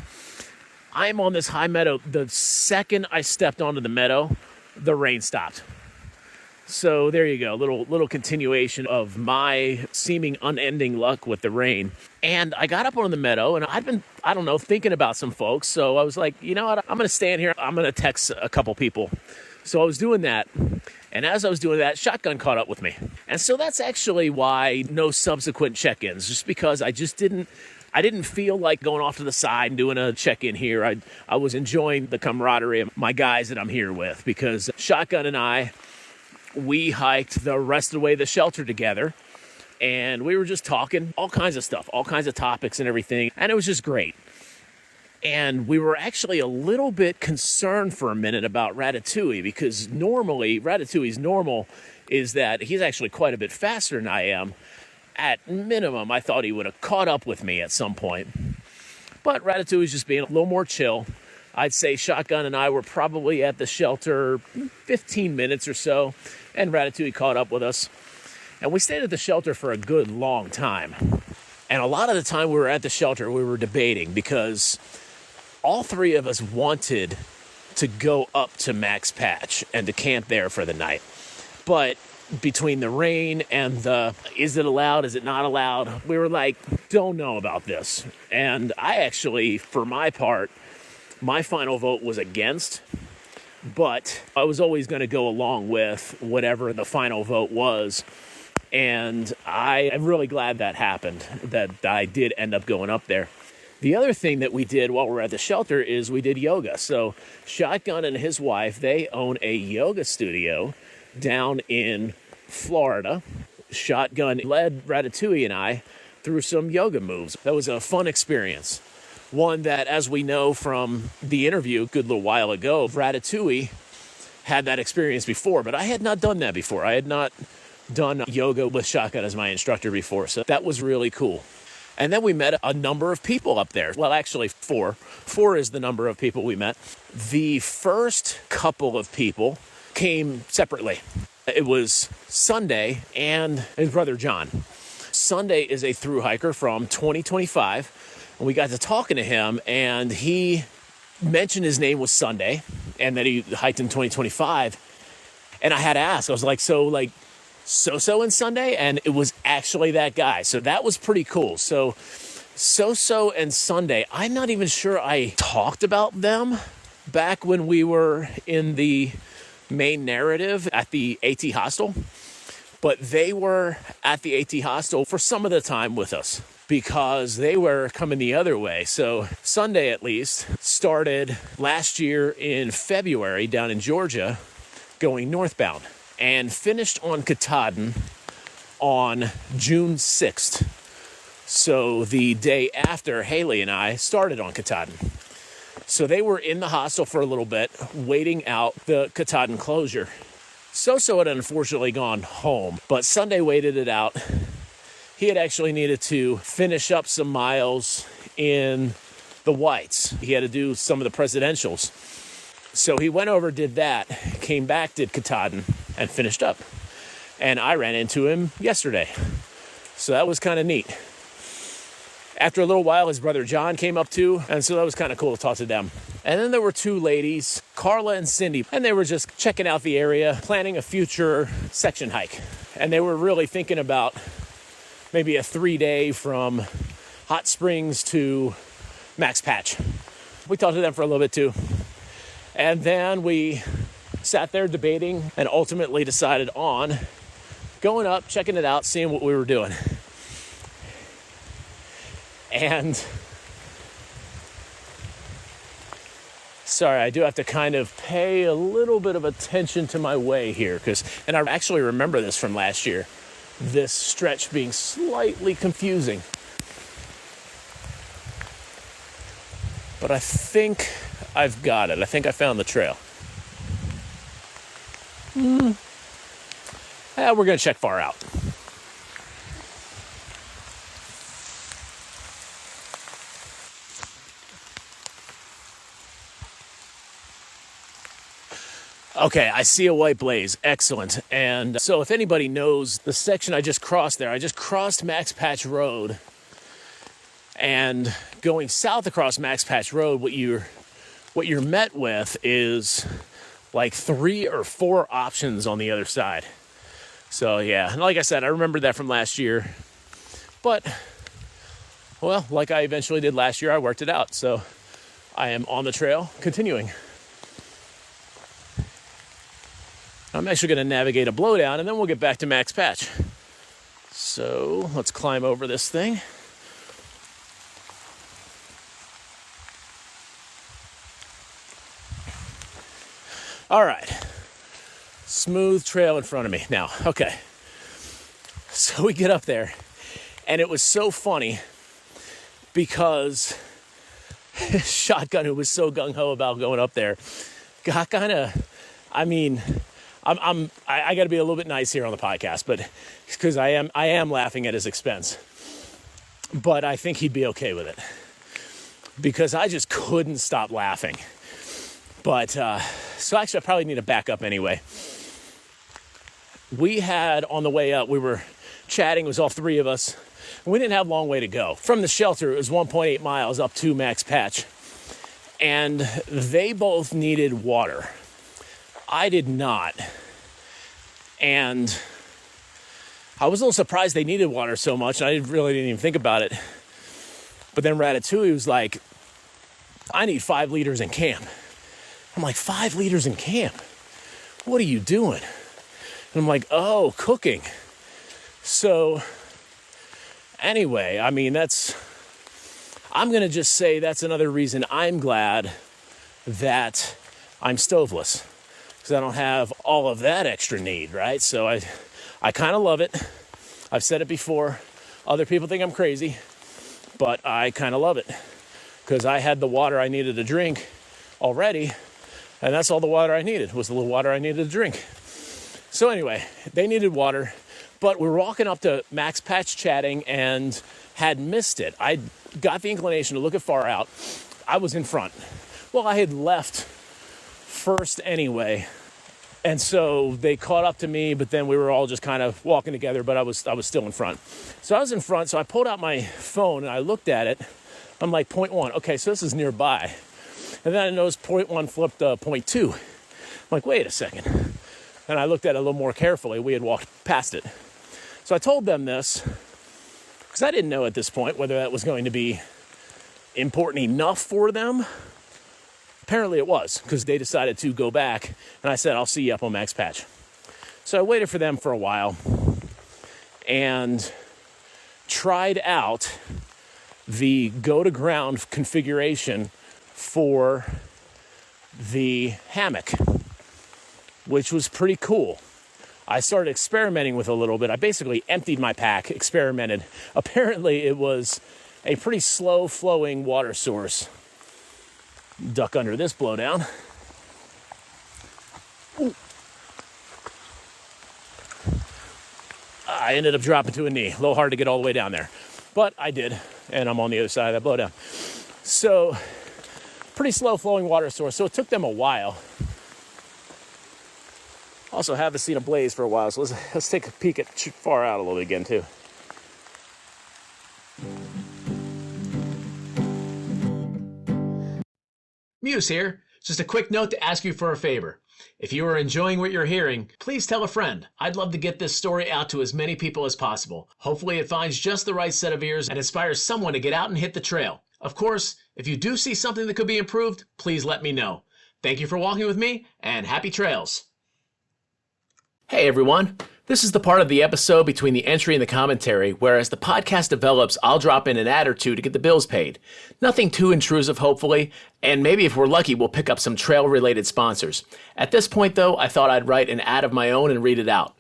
I'm on this high meadow. The second I stepped onto the meadow, the rain stopped. So there you go, little continuation of my seeming unending luck with the rain. And I got up on the meadow, and I'd been, I don't know, thinking about some folks. So I was like, you know what, I'm going to stand here. I'm going to text a couple people. So I was doing that. And as I was doing that, Shotgun caught up with me. And so that's actually why no subsequent check-ins, just because I didn't feel like going off to the side and doing a check-in here. I was enjoying the camaraderie of my guys that I'm here with, because Shotgun and we hiked the rest of the way to the shelter together, and we were just talking all kinds of stuff, all kinds of topics and everything, and it was just great. And we were actually a little bit concerned for a minute about Ratatouille, because normally, Ratatouille's normal is that he's actually quite a bit faster than I am. At minimum, I thought he would have caught up with me at some point. But Ratatouille's just being a little more chill. I'd say Shotgun and I were probably at the shelter 15 minutes or so, and Ratatouille caught up with us. And we stayed at the shelter for a good long time. And a lot of the time we were at the shelter, we were debating, because all three of us wanted to go up to Max Patch and to camp there for the night. But between the rain and the, is it allowed, is it not allowed, we were like, don't know about this. And I actually, for my part, my final vote was against, but I was always going to go along with whatever the final vote was. And I am really glad that happened, that I did end up going up there. The other thing that we did while we were at the shelter is we did yoga. So Shotgun and his wife, they own a yoga studio down in Florida. Shotgun led Ratatouille and I through some yoga moves. That was a fun experience. One that, as we know from the interview a good little while ago, Ratatouille had that experience before, but I had not done that before. I had not done yoga with Shotgun as my instructor before, so that was really cool. And then we met a number of people up there. Well, actually, four. Four is the number of people we met. The first couple of people came separately. It was Sunday and his brother John. Sunday is a thru hiker from 2025. And we got to talking to him, and he mentioned his name was Sunday and that he hiked in 2025. And I had to ask, I was like, So-So and Sunday? And it was actually that guy. So that was pretty cool. So So-So and Sunday, I'm not even sure I talked about them back when we were in the main narrative at the AT hostel. But they were at the AT hostel for some of the time with us, because they were coming the other way. So Sunday, at least, started last year in February down in Georgia, going northbound, and finished on Katahdin on June 6th. So the day after Haley and I started on Katahdin. So they were in the hostel for a little bit, waiting out the Katahdin closure. So-So had unfortunately gone home, but Sunday waited it out. He had actually needed to finish up some miles in the Whites. He had to do some of the presidentials. So he went over, did that, came back, did Katahdin, and finished up. And I ran into him yesterday. So that was kind of neat. After a little while, his brother John came up too, and so that was kind of cool to talk to them. And then there were two ladies, Carla and Cindy, and they were just checking out the area, planning a future section hike. And they were really thinking about maybe a 3-day from Hot Springs to Max Patch. We talked to them for a little bit too. And then we sat there debating and ultimately decided on going up, checking it out, seeing what we were doing. And sorry, I do have to kind of pay a little bit of attention to my way here, and I actually remember this from last year. this stretch being slightly confusing. But I think I've got it. I think I found the trail. We're going to check far out. Okay, I see a white blaze. Excellent. And so if anybody knows the section I just crossed there, I just crossed Max Patch Road. And going south across Max Patch Road, what you're met with is like 3 or 4 options on the other side. So yeah, and like I said, I remember that from last year. But, well, like I eventually did last year, I worked it out. So I am on the trail, continuing. I'm actually going to navigate a blowdown, and then we'll get back to Max Patch. So let's climb over this thing. All right. Smooth trail in front of me. Now, okay. So we get up there, and it was so funny because Shotgun, who was so gung-ho about going up there, got kind of, I got to be a little bit nice here on the podcast, but because I am laughing at his expense. But I think he'd be okay with it because I just couldn't stop laughing. But so actually, I probably need to back up anyway. We had on the way up, we were chatting. It was all 3 of us. And we didn't have a long way to go from the shelter. It was 1.8 miles up to Max Patch, and they both needed water. I did not. And I was a little surprised they needed water so much. And I really didn't even think about it. But then Ratatouille was like, I need 5 liters in camp. I'm like, 5 liters in camp? What are you doing? And I'm like, oh, cooking. So anyway, I'm going to just say that's another reason I'm glad that I'm stoveless. Because I don't have all of that extra need, right? So I kind of love it. I've said it before. Other people think I'm crazy, but I kind of love it. Because I had the water I needed to drink already, and that's all the water I needed, was the little water I needed to drink. So anyway, they needed water, but we were walking up to Max Patch chatting and had missed it. I got the inclination to look at far out. I was in front. Well, I had left first anyway, and so they caught up to me, but then we were all just kind of walking together, but I was still in front. So I was in front, so I pulled out my phone and I looked at it. I'm like, 0.1, okay, so this is nearby. And then I noticed 0.1 flipped to 0.2. I'm like, wait a second. And I looked at it a little more carefully. We had walked past it. So I told them this, because I didn't know at this point whether that was going to be important enough for them. Apparently it was, because they decided to go back, and I said, I'll see you up on Max Patch. So I waited for them for a while and tried out the go-to-ground configuration for the hammock, which was pretty cool. I started experimenting with it a little bit. I basically emptied my pack, experimented. Apparently it was a pretty slow-flowing water source. Duck under this blowdown. Ooh. I ended up dropping to a knee. A little hard to get all the way down there. But I did, and I'm on the other side of that blowdown. So, pretty slow-flowing water source. So it took them a while. Also haven't seen a blaze for a while, so let's take a peek at far out a little bit again, too.
Muse here. Just a quick note to ask you for a favor. If you are enjoying what you're hearing, please tell a friend. I'd love to get this story out to as many people as possible. Hopefully it finds just the right set of ears and inspires someone to get out and hit the trail. Of course, if you do see something that could be improved, please let me know. Thank you for walking with me, and happy trails.
Hey everyone, this is the part of the episode between the entry and the commentary, where as the podcast develops, I'll drop in an ad or two to get the bills paid. Nothing too intrusive, hopefully, and maybe if we're lucky, we'll pick up some trail-related sponsors. At this point, though, I thought I'd write an ad of my own and read it out.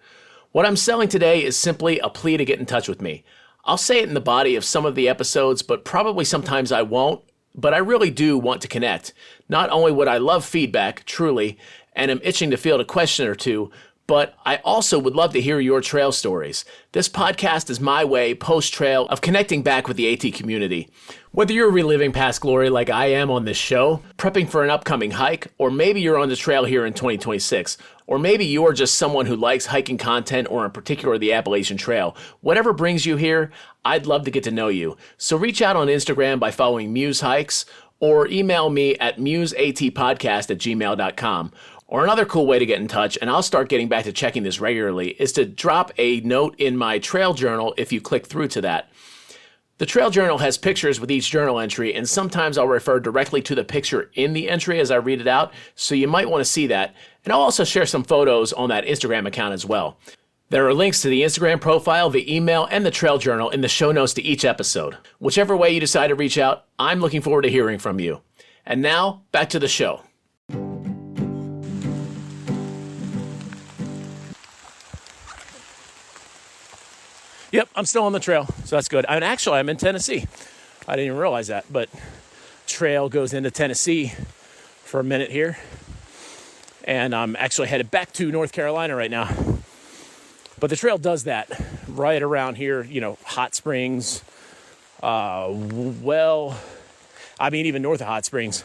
What I'm selling today is simply a plea to get in touch with me. I'll say it in the body of some of the episodes, but probably sometimes I won't. But I really do want to connect. Not only would I love feedback, truly, and am itching to field a question or two, but I also would love to hear your trail stories. This podcast is my way, post-trail, of connecting back with the AT community. Whether you're reliving past glory like I am on this show, prepping for an upcoming hike, or maybe you're on the trail here in 2026, or maybe you're just someone who likes hiking content or in particular the Appalachian Trail, whatever brings you here, I'd love to get to know you. So reach out on Instagram by following Muse Hikes, or email me at museatpodcast@gmail.com. Or another cool way to get in touch, and I'll start getting back to checking this regularly, is to drop a note in my trail journal if you click through to that. The trail journal has pictures with each journal entry, and sometimes I'll refer directly to the picture in the entry as I read it out, so you might want to see that. And I'll also share some photos on that Instagram account as well. There are links to the Instagram profile, the email, and the trail journal in the show notes to each episode. Whichever way you decide to reach out, I'm looking forward to hearing from you. And now, back to the show. Yep, I'm still on the trail, so that's good. And actually, I'm in Tennessee. I didn't even realize that, but trail goes into Tennessee for a minute here. And I'm actually headed back to North Carolina right now. But the trail does that right around here, Hot Springs, even north of Hot Springs,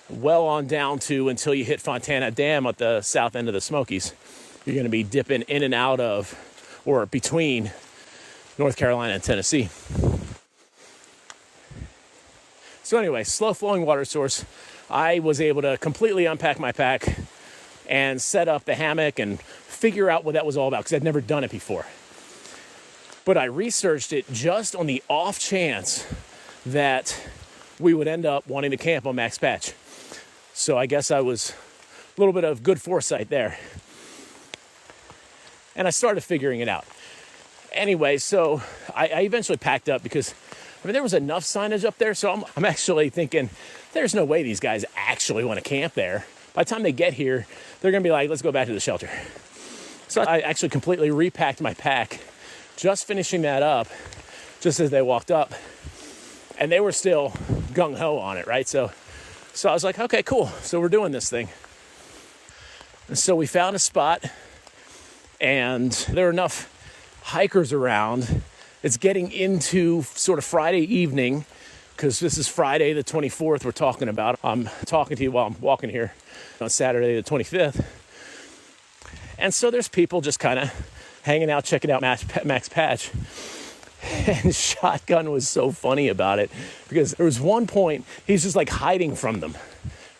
well on down to until you hit Fontana Dam at the south end of the Smokies. You're going to be dipping in and out of, or between, North Carolina and Tennessee. So anyway, slow flowing water source. I was able to completely unpack my pack and set up the hammock and figure out what that was all about because I'd never done it before. But I researched it just on the off chance that we would end up wanting to camp on Max Patch. So I guess I was a little bit of good foresight there. And I started figuring it out. Anyway, so I eventually packed up because, there was enough signage up there. So I'm actually thinking, there's no way these guys actually want to camp there. By the time they get here, they're going to be like, let's go back to the shelter. So I actually completely repacked my pack, just finishing that up, just as they walked up. And they were still gung-ho on it, right? So I was like, okay, cool. So we're doing this thing. And so we found a spot, and there were enough hikers around. It's getting into sort of Friday evening, because this is Friday the 24th we're talking about. I'm talking to you while I'm walking here on Saturday the 25th. And so there's people just kind of hanging out, checking out Max Patch. And Shotgun was so funny about it, because there was one point he's just like hiding from them,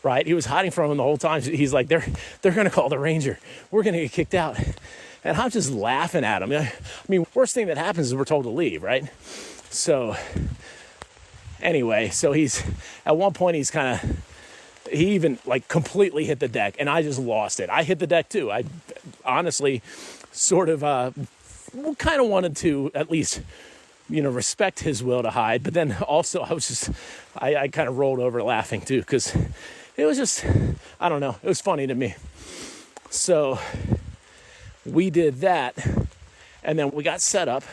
right? He was hiding from them the whole time. He's like, they're going to call the ranger. We're going to get kicked out. And I'm just laughing at him. Worst thing that happens is we're told to leave, right? So anyway, so at one point he even completely hit the deck, and I just lost it. I hit the deck too. I honestly sort of kind of wanted to at least, respect his will to hide. But then also I kind of rolled over laughing too, because it was just, I don't know, it was funny to me. So we did that, and then we got set up,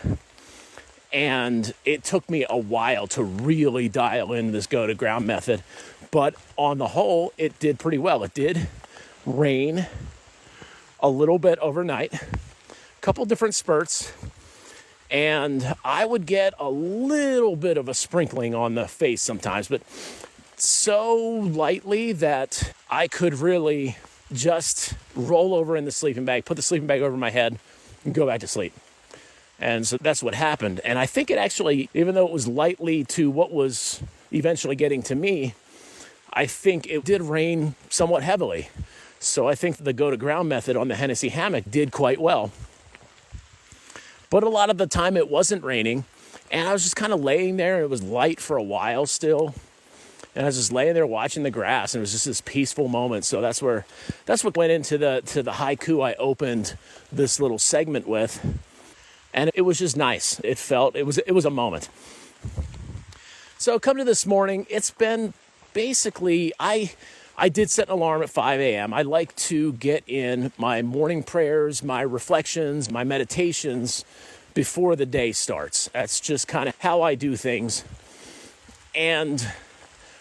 and it took me a while to really dial in this go-to-ground method, but on the whole, it did pretty well. It did rain a little bit overnight, a couple different spurts, and I would get a little bit of a sprinkling on the face sometimes, but so lightly that I could really just roll over in the sleeping bag, put the sleeping bag over my head, and go back to sleep. And so that's what happened. And I think it actually, even though it was lightly to what was eventually getting to me, I think it did rain somewhat heavily. So I think the go-to-ground method on the Hennessy hammock did quite well. But a lot of the time it wasn't raining, and I was just kind of laying there. It was light for a while still. And I was just laying there watching the grass, and it was just this peaceful moment. So that's what went into the haiku I opened this little segment with. And it was just nice. It was a moment. So come to this morning, it's been basically, I I did set an alarm at 5 a.m. I like to get in my morning prayers, my reflections, my meditations before the day starts. That's just kind of how I do things. And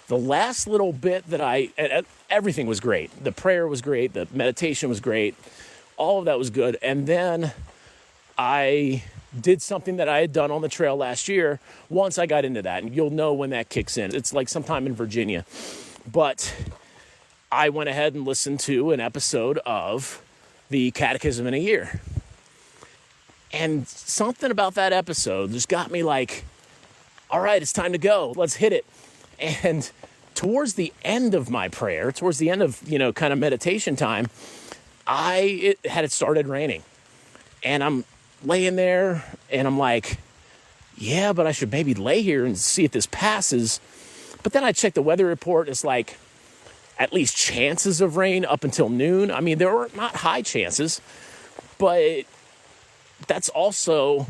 the last little bit that everything was great. The prayer was great. The meditation was great. All of that was good. And then I did something that I had done on the trail last year once I got into that. And you'll know when that kicks in. It's like sometime in Virginia. But I went ahead and listened to an episode of the Catechism in a Year. And something about that episode just got me like, all right, it's time to go. Let's hit it. And towards the end of my prayer, towards the end of, kind of meditation time, it had started raining. And I'm laying there and I'm like, yeah, but I should maybe lay here and see if this passes. But then I checked the weather report. It's like at least chances of rain up until noon. I mean, there were not high chances, but that's also,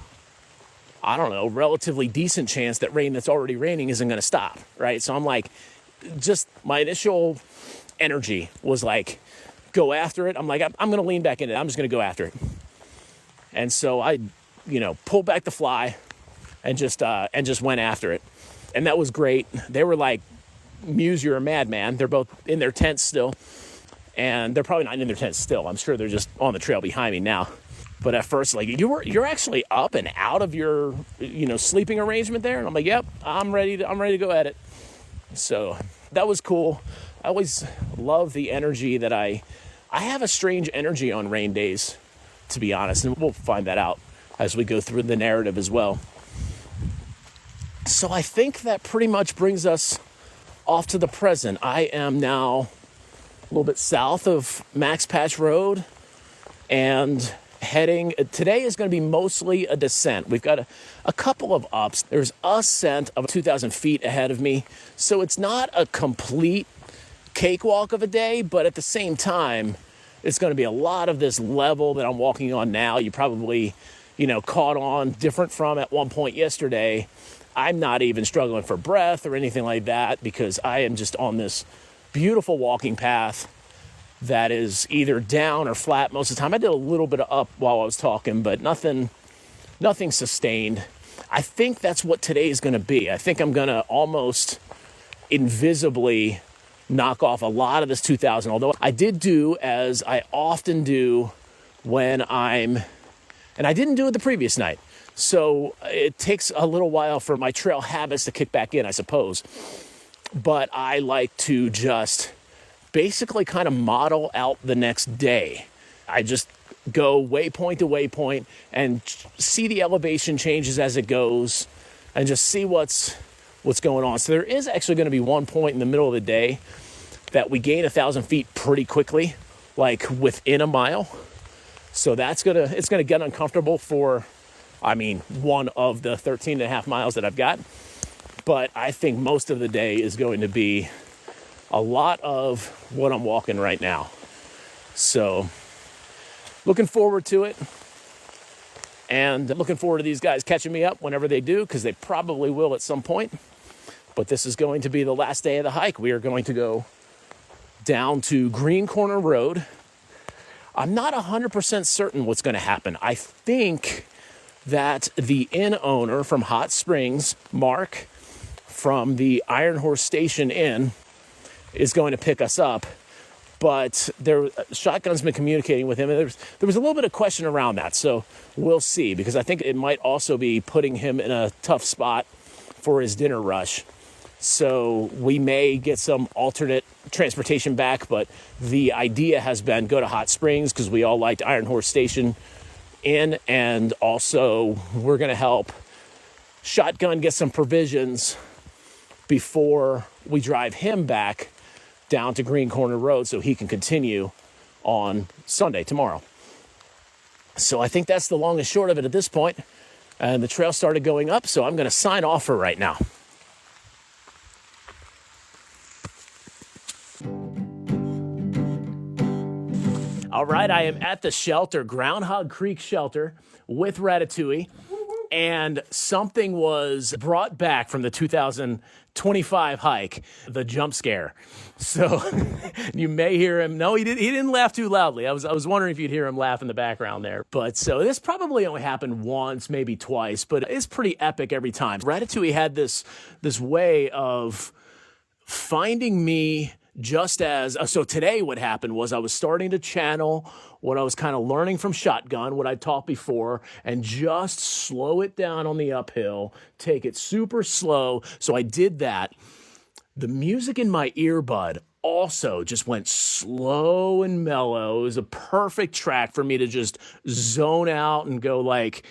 I don't know, relatively decent chance that rain that's already raining isn't going to stop, right? So I'm like, just my initial energy was like, go after it. I'm like, I'm going to lean back into it. I'm just going to go after it. And so I, pulled back the fly and just went after it. And that was great. They were like, Muse, you're a madman. They're both in their tents still. And they're probably not in their tents still. I'm sure they're just on the trail behind me now. But at first, like, you're actually up and out of your, sleeping arrangement there. And I'm like, yep, I'm ready to go at it. So that was cool. I always love the energy that I have a strange energy on rain days, to be honest. And we'll find that out as we go through the narrative as well. So I think that pretty much brings us off to the present. I am now a little bit south of Max Patch Road and today is going to be mostly a descent. We've got a couple of ups. There's a ascent of 2,000 feet ahead of me. So it's not a complete cakewalk of a day, but at the same time, it's going to be a lot of this level that I'm walking on now. You probably, caught on different from at one point yesterday. I'm not even struggling for breath or anything like that because I am just on this beautiful walking path that is either down or flat most of the time. I did a little bit of up while I was talking, but nothing sustained. I think that's what today is going to be. I think I'm going to almost invisibly knock off a lot of this 2,000, although I did do as I often do when and I didn't do it the previous night. So it takes a little while for my trail habits to kick back in, I suppose. But I like to just basically kind of model out the next day. I just go waypoint to waypoint and see the elevation changes as it goes and just see what's going on. So there is actually going to be one point in the middle of the day that we gain 1,000 feet pretty quickly, like within a mile. So it's going to get uncomfortable for, one of the 13 and a half miles that I've got. But I think most of the day is going to be a lot of what I'm walking right now. So looking forward to it. And looking forward to these guys catching me up whenever they do, because they probably will at some point. But this is going to be the last day of the hike. We are going to go down to Green Corner Road. I'm not 100% certain what's going to happen. I think that the inn owner from Hot Springs, Mark, from the Iron Horse Station Inn, is going to pick us up. But Shotgun's been communicating with him, and there was a little bit of question around that. So we'll see, because I think it might also be putting him in a tough spot for his dinner rush. So we may get some alternate transportation back, but the idea has been go to Hot Springs because we all liked Iron Horse Station Inn, and also we're going to help Shotgun get some provisions before we drive him back down to Green Corner Road so he can continue on Sunday, tomorrow. So I think that's the long and short of it at this point. And the trail started going up, so I'm going to sign off for right now. All right, I am at the shelter, Groundhog Creek Shelter, with Ratatouille. And something was brought back from the 2025 hike, the jump scare. So you may hear him. No, he didn't laugh too loudly. I was wondering if you'd hear him laugh in the background there. But so this probably only happened once, maybe twice, but it's pretty epic every time. Ratatouille had this way of finding me just as, so today what happened was I was starting to channel what I was kind of learning from Shotgun, what I taught before, and just slow it down on the uphill, take it super slow. So I did that. The music in my earbud also just went slow and mellow. It was a perfect track for me to just zone out and go like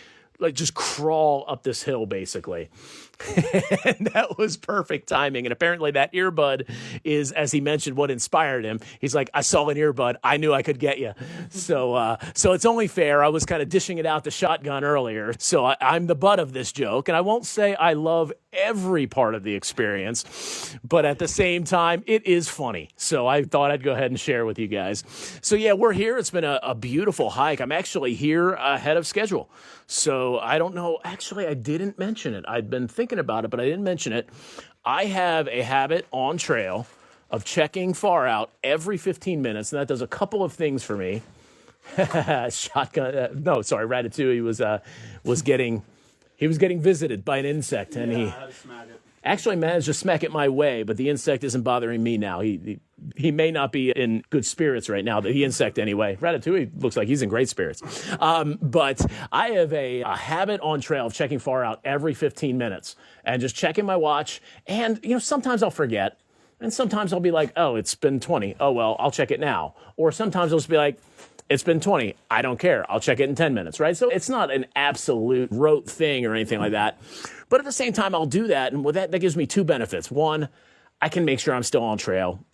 just crawl up this hill, basically. And that was perfect timing. And apparently that earbud is, as he mentioned, what inspired him. He's like, I saw an earbud. I knew I could get you. So it's only fair. I was kind of dishing it out to Shotgun earlier. So I'm the butt of this joke. And I won't say I love every part of the experience, but at the same time, it is funny. So I thought I'd go ahead and share with you guys. So yeah, we're here. It's been a beautiful hike. I'm actually here ahead of schedule. So I don't know. Actually, I didn't mention it. I'd been thinking about it, but I didn't mention it. I have a habit on trail of checking far out every 15 minutes, and that does a couple of things for me. Ratatouille was getting visited by an insect, and he actually managed to smack it my way, but the insect isn't bothering me now. He may not be in good spirits right now, the insect anyway. Ratatouille looks like he's in great spirits. But I have a habit on trail of checking far out every 15 minutes and just checking my watch. And, sometimes I'll forget. And sometimes I'll be like, oh, it's been 20. Oh, well, I'll check it now. Or sometimes I'll just be like, it's been 20. I don't care. I'll check it in 10 minutes, right? So it's not an absolute rote thing or anything like that. But at the same time, I'll do that. And with that gives me two benefits. One, I can make sure I'm still on trail.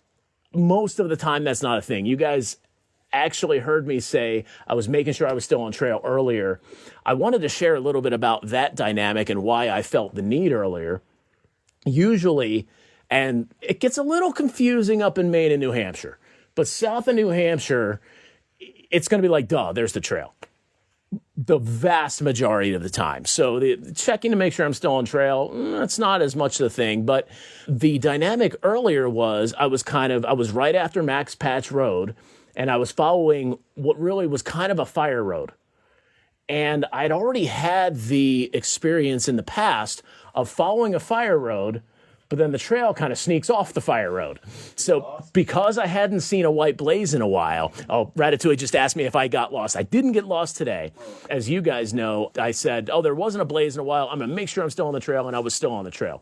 Most of the time, that's not a thing. You guys actually heard me say I was making sure I was still on trail earlier. I wanted to share a little bit about that dynamic and why I felt the need earlier. Usually, and it gets a little confusing up in Maine and New Hampshire, but south of New Hampshire, it's going to be like, duh, there's the trail. The vast majority of the time. So the checking to make sure I'm still on trail, that's not as much the thing. But the dynamic earlier was I was right after Max Patch Road, and I was following what really was kind of a fire road. And I'd already had the experience in the past of following a fire road, but then the trail kind of sneaks off the fire road. So because I hadn't seen a white blaze in a while, Ratatouille just asked me if I got lost. I didn't get lost today. As you guys know, I said, there wasn't a blaze in a while. I'm going to make sure I'm still on the trail, and I was still on the trail.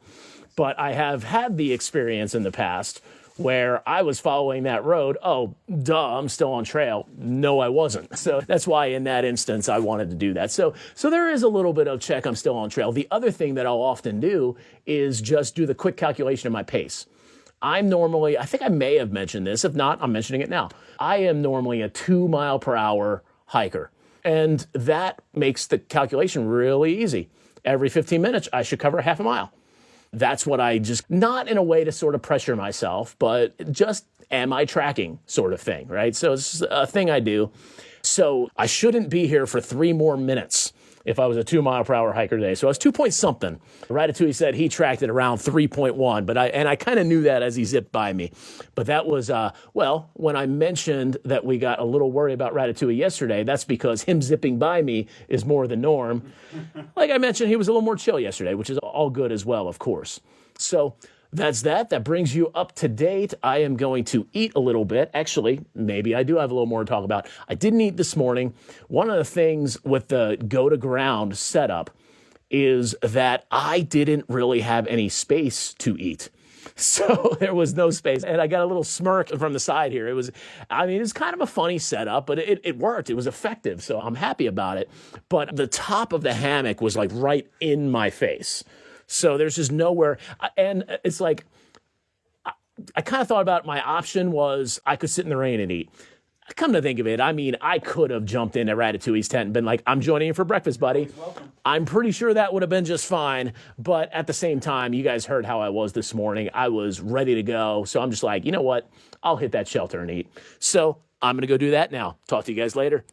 But I have had the experience in the past where I was following that road. Oh, duh, I'm still on trail. No, I wasn't. So that's why in that instance, I wanted to do that. So there is a little bit of check, I'm still on trail. The other thing that I'll often do is just do the quick calculation of my pace. I think I may have mentioned this. If not, I'm mentioning it now. I am normally a 2 mile per hour hiker. And that makes the calculation really easy. Every 15 minutes, I should cover half a mile. That's what I just, not in a way to sort of pressure myself, but just am I tracking sort of thing, right? So it's a thing I do. So I shouldn't be here for 3 more minutes if I was a 2 mile per hour hiker today. So I was 2 point something. Ratatouille said he tracked it around 3.1, but I kind of knew that as he zipped by me. But that was, when I mentioned that we got a little worried about Ratatouille yesterday, that's because him zipping by me is more the norm. Like I mentioned, he was a little more chill yesterday, which is all good as well, of course. So that's that. That brings you up to date. I am going to eat a little bit. Actually, maybe I do have a little more to talk about. I didn't eat this morning. One of the things with the go-to-ground setup is that I didn't really have any space to eat. So there was no space. And I got a little smirk from the side here. It's kind of a funny setup, but it worked. It was effective. So I'm happy about it. But the top of the hammock was like right in my face. So there's just nowhere. And it's like, I kind of thought about my option was I could sit in the rain and eat. Come to think of it, I could have jumped into Ratatouille's tent and been like, I'm joining you for breakfast, buddy. I'm pretty sure that would have been just fine. But at the same time, you guys heard how I was this morning. I was ready to go. So I'm just like, you know what? I'll hit that shelter and eat. So I'm going to go do that now. Talk to you guys later.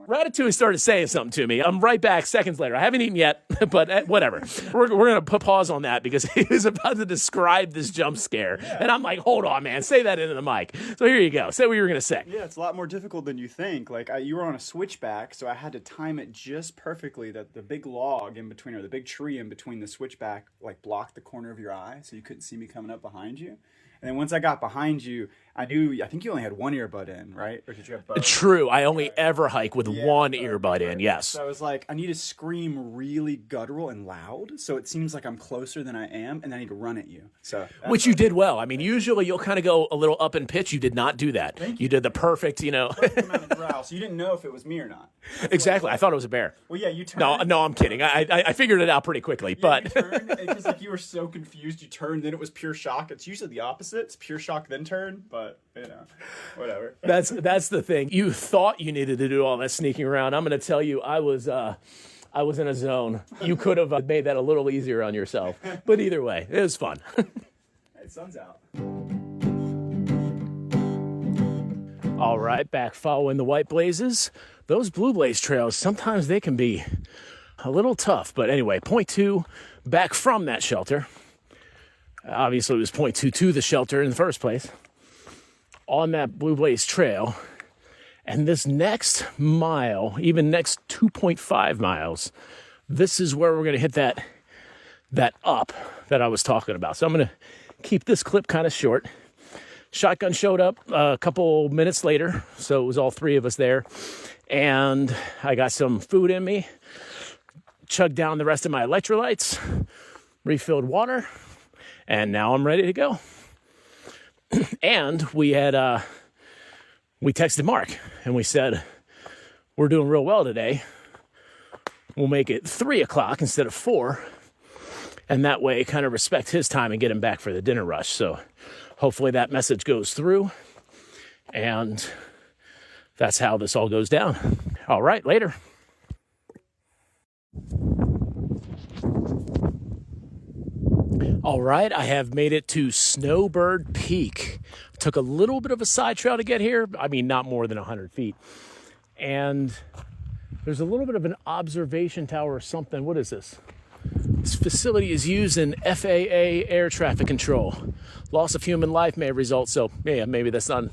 Ratatouille started saying something to me. I'm right back seconds later. I haven't eaten yet, but whatever. We're going to put pause on that because he was about to describe this jump scare. Yeah. And I'm like, hold on, man. Say that into the mic. So here you go. Say what you were going to say.
Yeah, it's a lot more difficult than you think. Like, you were on a switchback, so I had to time it just perfectly that the big log in between, or the big tree in between the switchback, like, blocked the corner of your eye, so you couldn't see me coming up behind you. And then once I got behind you, I think you only had one earbud in, right? Or did you have both?
True. I only ever hike with one earbud in, yes.
So I was like, I need to scream really guttural and loud, so it seems like I'm closer than I am, and then I need to run at you.
Which you did well. I mean, usually you'll kind of go a little up in pitch. You did not do that.
Thank
you did the perfect,
Perfect amount of growl, so you didn't know if it was me or not.
Exactly. I thought it was a bear.
Well, yeah, you turned.
No, I'm kidding. I figured it out pretty quickly, but
you turned, because like you were so confused. You turned, then it was pure shock. It's usually the opposite. It's pure shock, then turn, but whatever.
That's the thing. You thought you needed to do all that sneaking around. I'm going to tell you, I was in a zone. You could have made that a little easier on yourself, but either way, it was fun.
Hey, sun's out.
All right, back following the white blazes. Those blue blaze trails, sometimes they can be a little tough. But anyway, point 2, back from that shelter. Obviously, it was point 2 to the shelter in the first place. On that blue blaze trail. And this next mile, even next 2.5 miles, this is where we're going to hit that up that I was talking about. So I'm going to keep this clip kind of short. Shotgun showed up a couple minutes later, so it was all three of us there. And I got some food in me, chugged down the rest of my electrolytes, refilled water, and now I'm ready to go. And we texted Mark, and we said, we're doing real well today. We'll make it 3 o'clock instead of 4. And that way, kind of respect his time and get him back for the dinner rush. So hopefully that message goes through. And that's how this all goes down. All right, later. All right, I have made it to Snowbird Peak. Took a little bit of a side trail to get here. I mean, not more than 100 feet. And there's a little bit of an observation tower or something. What is this? This facility is used in FAA air traffic control. Loss of human life may result. So, yeah, maybe that's not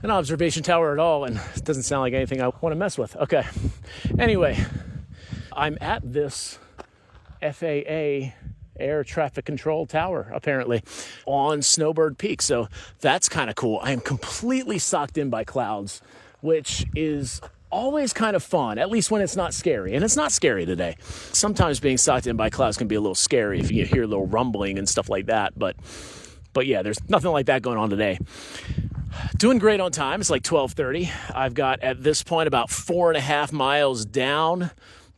an observation tower at all. And it doesn't sound like anything I want to mess with. Okay. Anyway, I'm at this FAA air traffic control tower, apparently, on Snowbird Peak. So that's kind of cool. I am completely socked in by clouds, which is always kind of fun, at least when it's not scary. And it's not scary today. Sometimes being socked in by clouds can be a little scary if you hear a little rumbling and stuff like that. But yeah, there's nothing like that going on today. Doing great on time. It's like 12:30. I've got, at this point, about 4.5 miles down,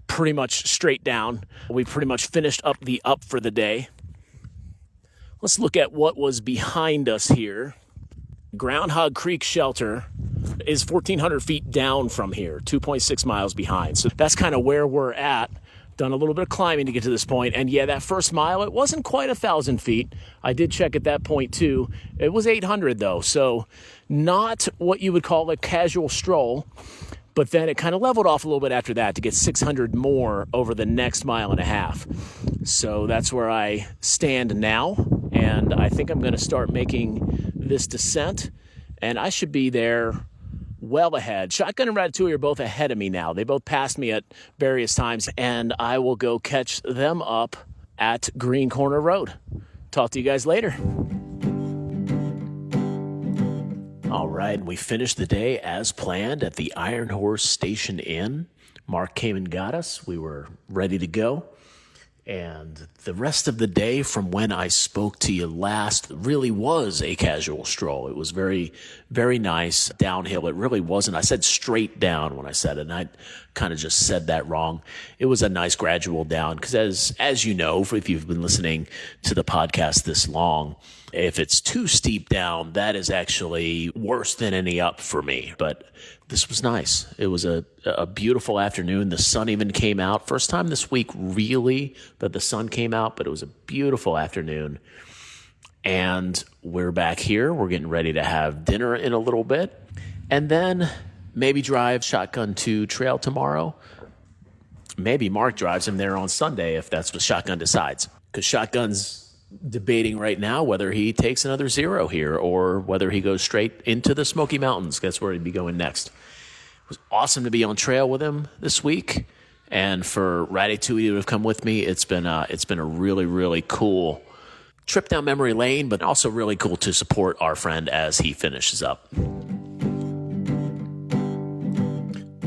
pretty much straight down. We pretty much finished up the up for the day. Let's look at what was behind us here. Groundhog Creek Shelter is 1,400 feet down from here, 2.6 miles behind. So that's kind of where we're at. Done a little bit of climbing to get to this point. And yeah, that first mile, it wasn't quite 1,000 feet. I did check at that point too. It was 800 though. So not what you would call a casual stroll. But then it kind of leveled off a little bit after that to get 600 more over the next 1.5 miles. So that's where I stand now. And I think I'm going to start making this descent. And I should be there well ahead. Shotgun and Ratatouille are both ahead of me now. They both passed me at various times. And I will go catch them up at Green Corner Road. Talk to you guys later. All right, we finished the day as planned at the Iron Horse Station Inn. Mark came and got us. We were ready to go. And the rest of the day from when I spoke to you last really was a casual stroll. It was very, very nice downhill. It really wasn't. I said straight down when I said it, and I kind of just said that wrong. It was a nice gradual down because as you know, if you've been listening to the podcast this long, if it's too steep down, that is actually worse than any up for me. But this was nice. It was a beautiful afternoon. The sun even came out. First time this week, really, that the sun came out, but it was a beautiful afternoon. And we're back here. We're getting ready to have dinner in a little bit. And then maybe drive Shotgun to trail tomorrow. Maybe Mark drives him there on Sunday if that's what Shotgun decides. Because Shotgun's debating right now whether he takes another 0 here or whether he goes straight into the Smoky Mountains. That's where he'd be going next. It was awesome to be on trail with him this week. And for Ratatouille to have come with me, it's been a really, really cool trip down memory lane, but also really cool to support our friend as he finishes up.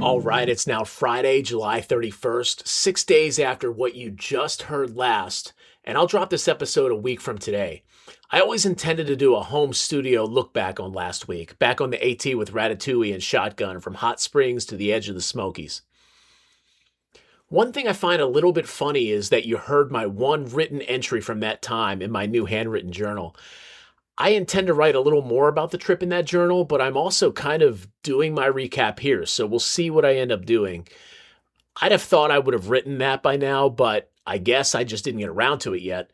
All right, it's now Friday, July 31st, 6 days after what you just heard last, and I'll drop this episode a week from today. I always intended to do a home studio look back on last week, back on the AT with Ratatouille and Shotgun from Hot Springs to the edge of the Smokies. One thing I find a little bit funny is that you heard my one written entry from that time in my new handwritten journal. I intend to write a little more about the trip in that journal, but I'm also kind of doing my recap here, so we'll see what I end up doing. I'd have thought I would have written that by now, but I guess I just didn't get around to it yet.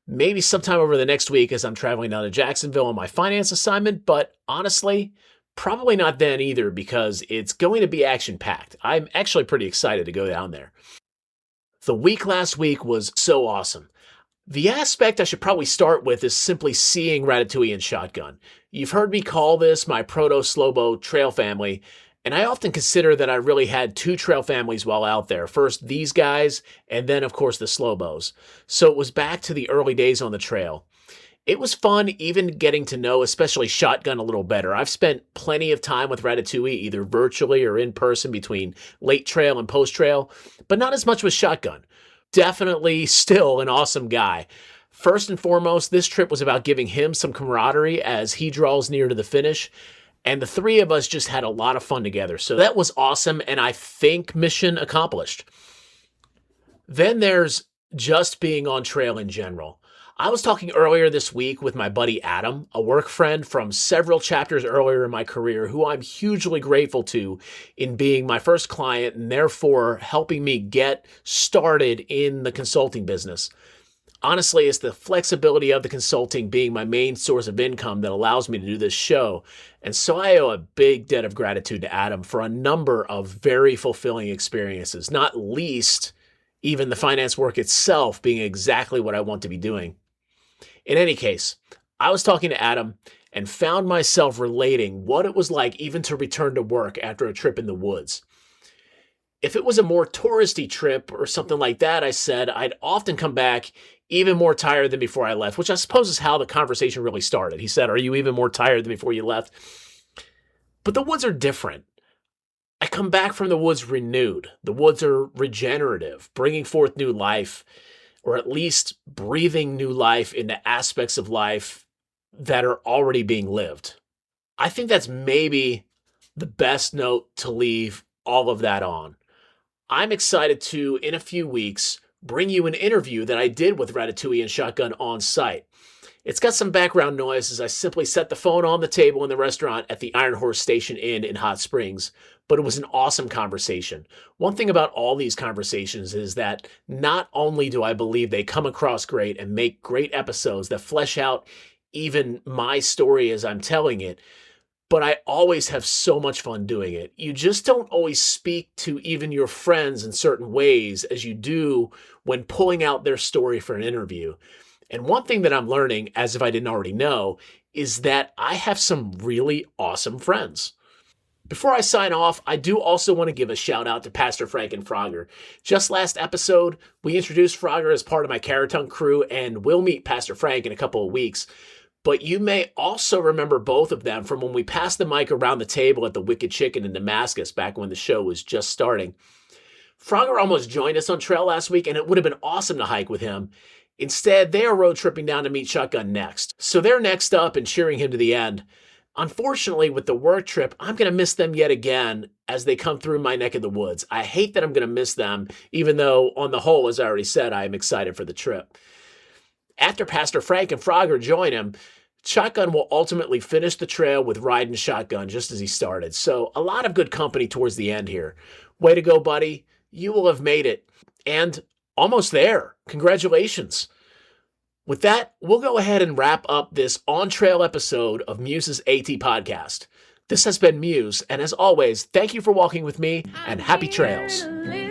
Maybe sometime over the next week as I'm traveling down to Jacksonville on my finance assignment, but honestly, probably not then either because it's going to be action-packed. I'm actually pretty excited to go down there. The week last week was so awesome. The aspect I should probably start with is simply seeing Ratatouille and Shotgun. You've heard me call this my proto-SloBo trail family, and I often consider that I really had two trail families while out there. First, these guys, and then, of course, the SloBos. So it was back to the early days on the trail. It was fun even getting to know especially Shotgun a little better. I've spent plenty of time with Ratatouille, either virtually or in person between late trail and post-trail, but not as much with Shotgun. Definitely still an awesome guy. First and foremost, this trip was about giving him some camaraderie as he draws near to the finish, and the three of us just had a lot of fun together. So that was awesome, and I think mission accomplished. Then there's just being on trail in general. I was talking earlier this week with my buddy Adam, a work friend from several chapters earlier in my career, who I'm hugely grateful to in being my first client and therefore helping me get started in the consulting business. Honestly, it's the flexibility of the consulting being my main source of income that allows me to do this show. And so I owe a big debt of gratitude to Adam for a number of very fulfilling experiences, not least even the finance work itself being exactly what I want to be doing. In any case, I was talking to Adam and found myself relating what it was like even to return to work after a trip in the woods. If it was a more touristy trip or something like that, I said, I'd often come back even more tired than before I left, which I suppose is how the conversation really started. He said, "Are you even more tired than before you left?" But the woods are different. I come back from the woods renewed. The woods are regenerative, bringing forth new life, or at least breathing new life into aspects of life that are already being lived. I think that's maybe the best note to leave all of that on. I'm excited to, in a few weeks, bring you an interview that I did with Ratatouille and Shotgun on site. It's got some background noise as I simply set the phone on the table in the restaurant at the Iron Horse Station Inn in Hot Springs, but it was an awesome conversation. One thing about all these conversations is that not only do I believe they come across great and make great episodes that flesh out even my story as I'm telling it, but I always have so much fun doing it. You just don't always speak to even your friends in certain ways as you do when pulling out their story for an interview. And one thing that I'm learning, as if I didn't already know, is that I have some really awesome friends. Before I sign off, I do also want to give a shout out to Pastor Frank and Frogger. Just last episode, we introduced Frogger as part of my Caratunk crew, and we'll meet Pastor Frank in a couple of weeks. But you may also remember both of them from when we passed the mic around the table at the Wicked Chicken in Damascus back when the show was just starting. Frogger almost joined us on trail last week, and it would have been awesome to hike with him. Instead, they are road tripping down to meet Shotgun next. So they're next up and cheering him to the end. Unfortunately, with the work trip, I'm going to miss them yet again as they come through my neck of the woods. I hate that I'm going to miss them, even though, on the whole, as I already said, I am excited for the trip. After Pastor Frank and Frogger join him, Shotgun will ultimately finish the trail with riding Shotgun just as he started. So a lot of good company towards the end here. Way to go, buddy. You will have made it. And almost there. Congratulations. With that, we'll go ahead and wrap up this on-trail episode of Muse's AT Podcast. This has been Muse, and as always, thank you for walking with me, and happy trails.
Here to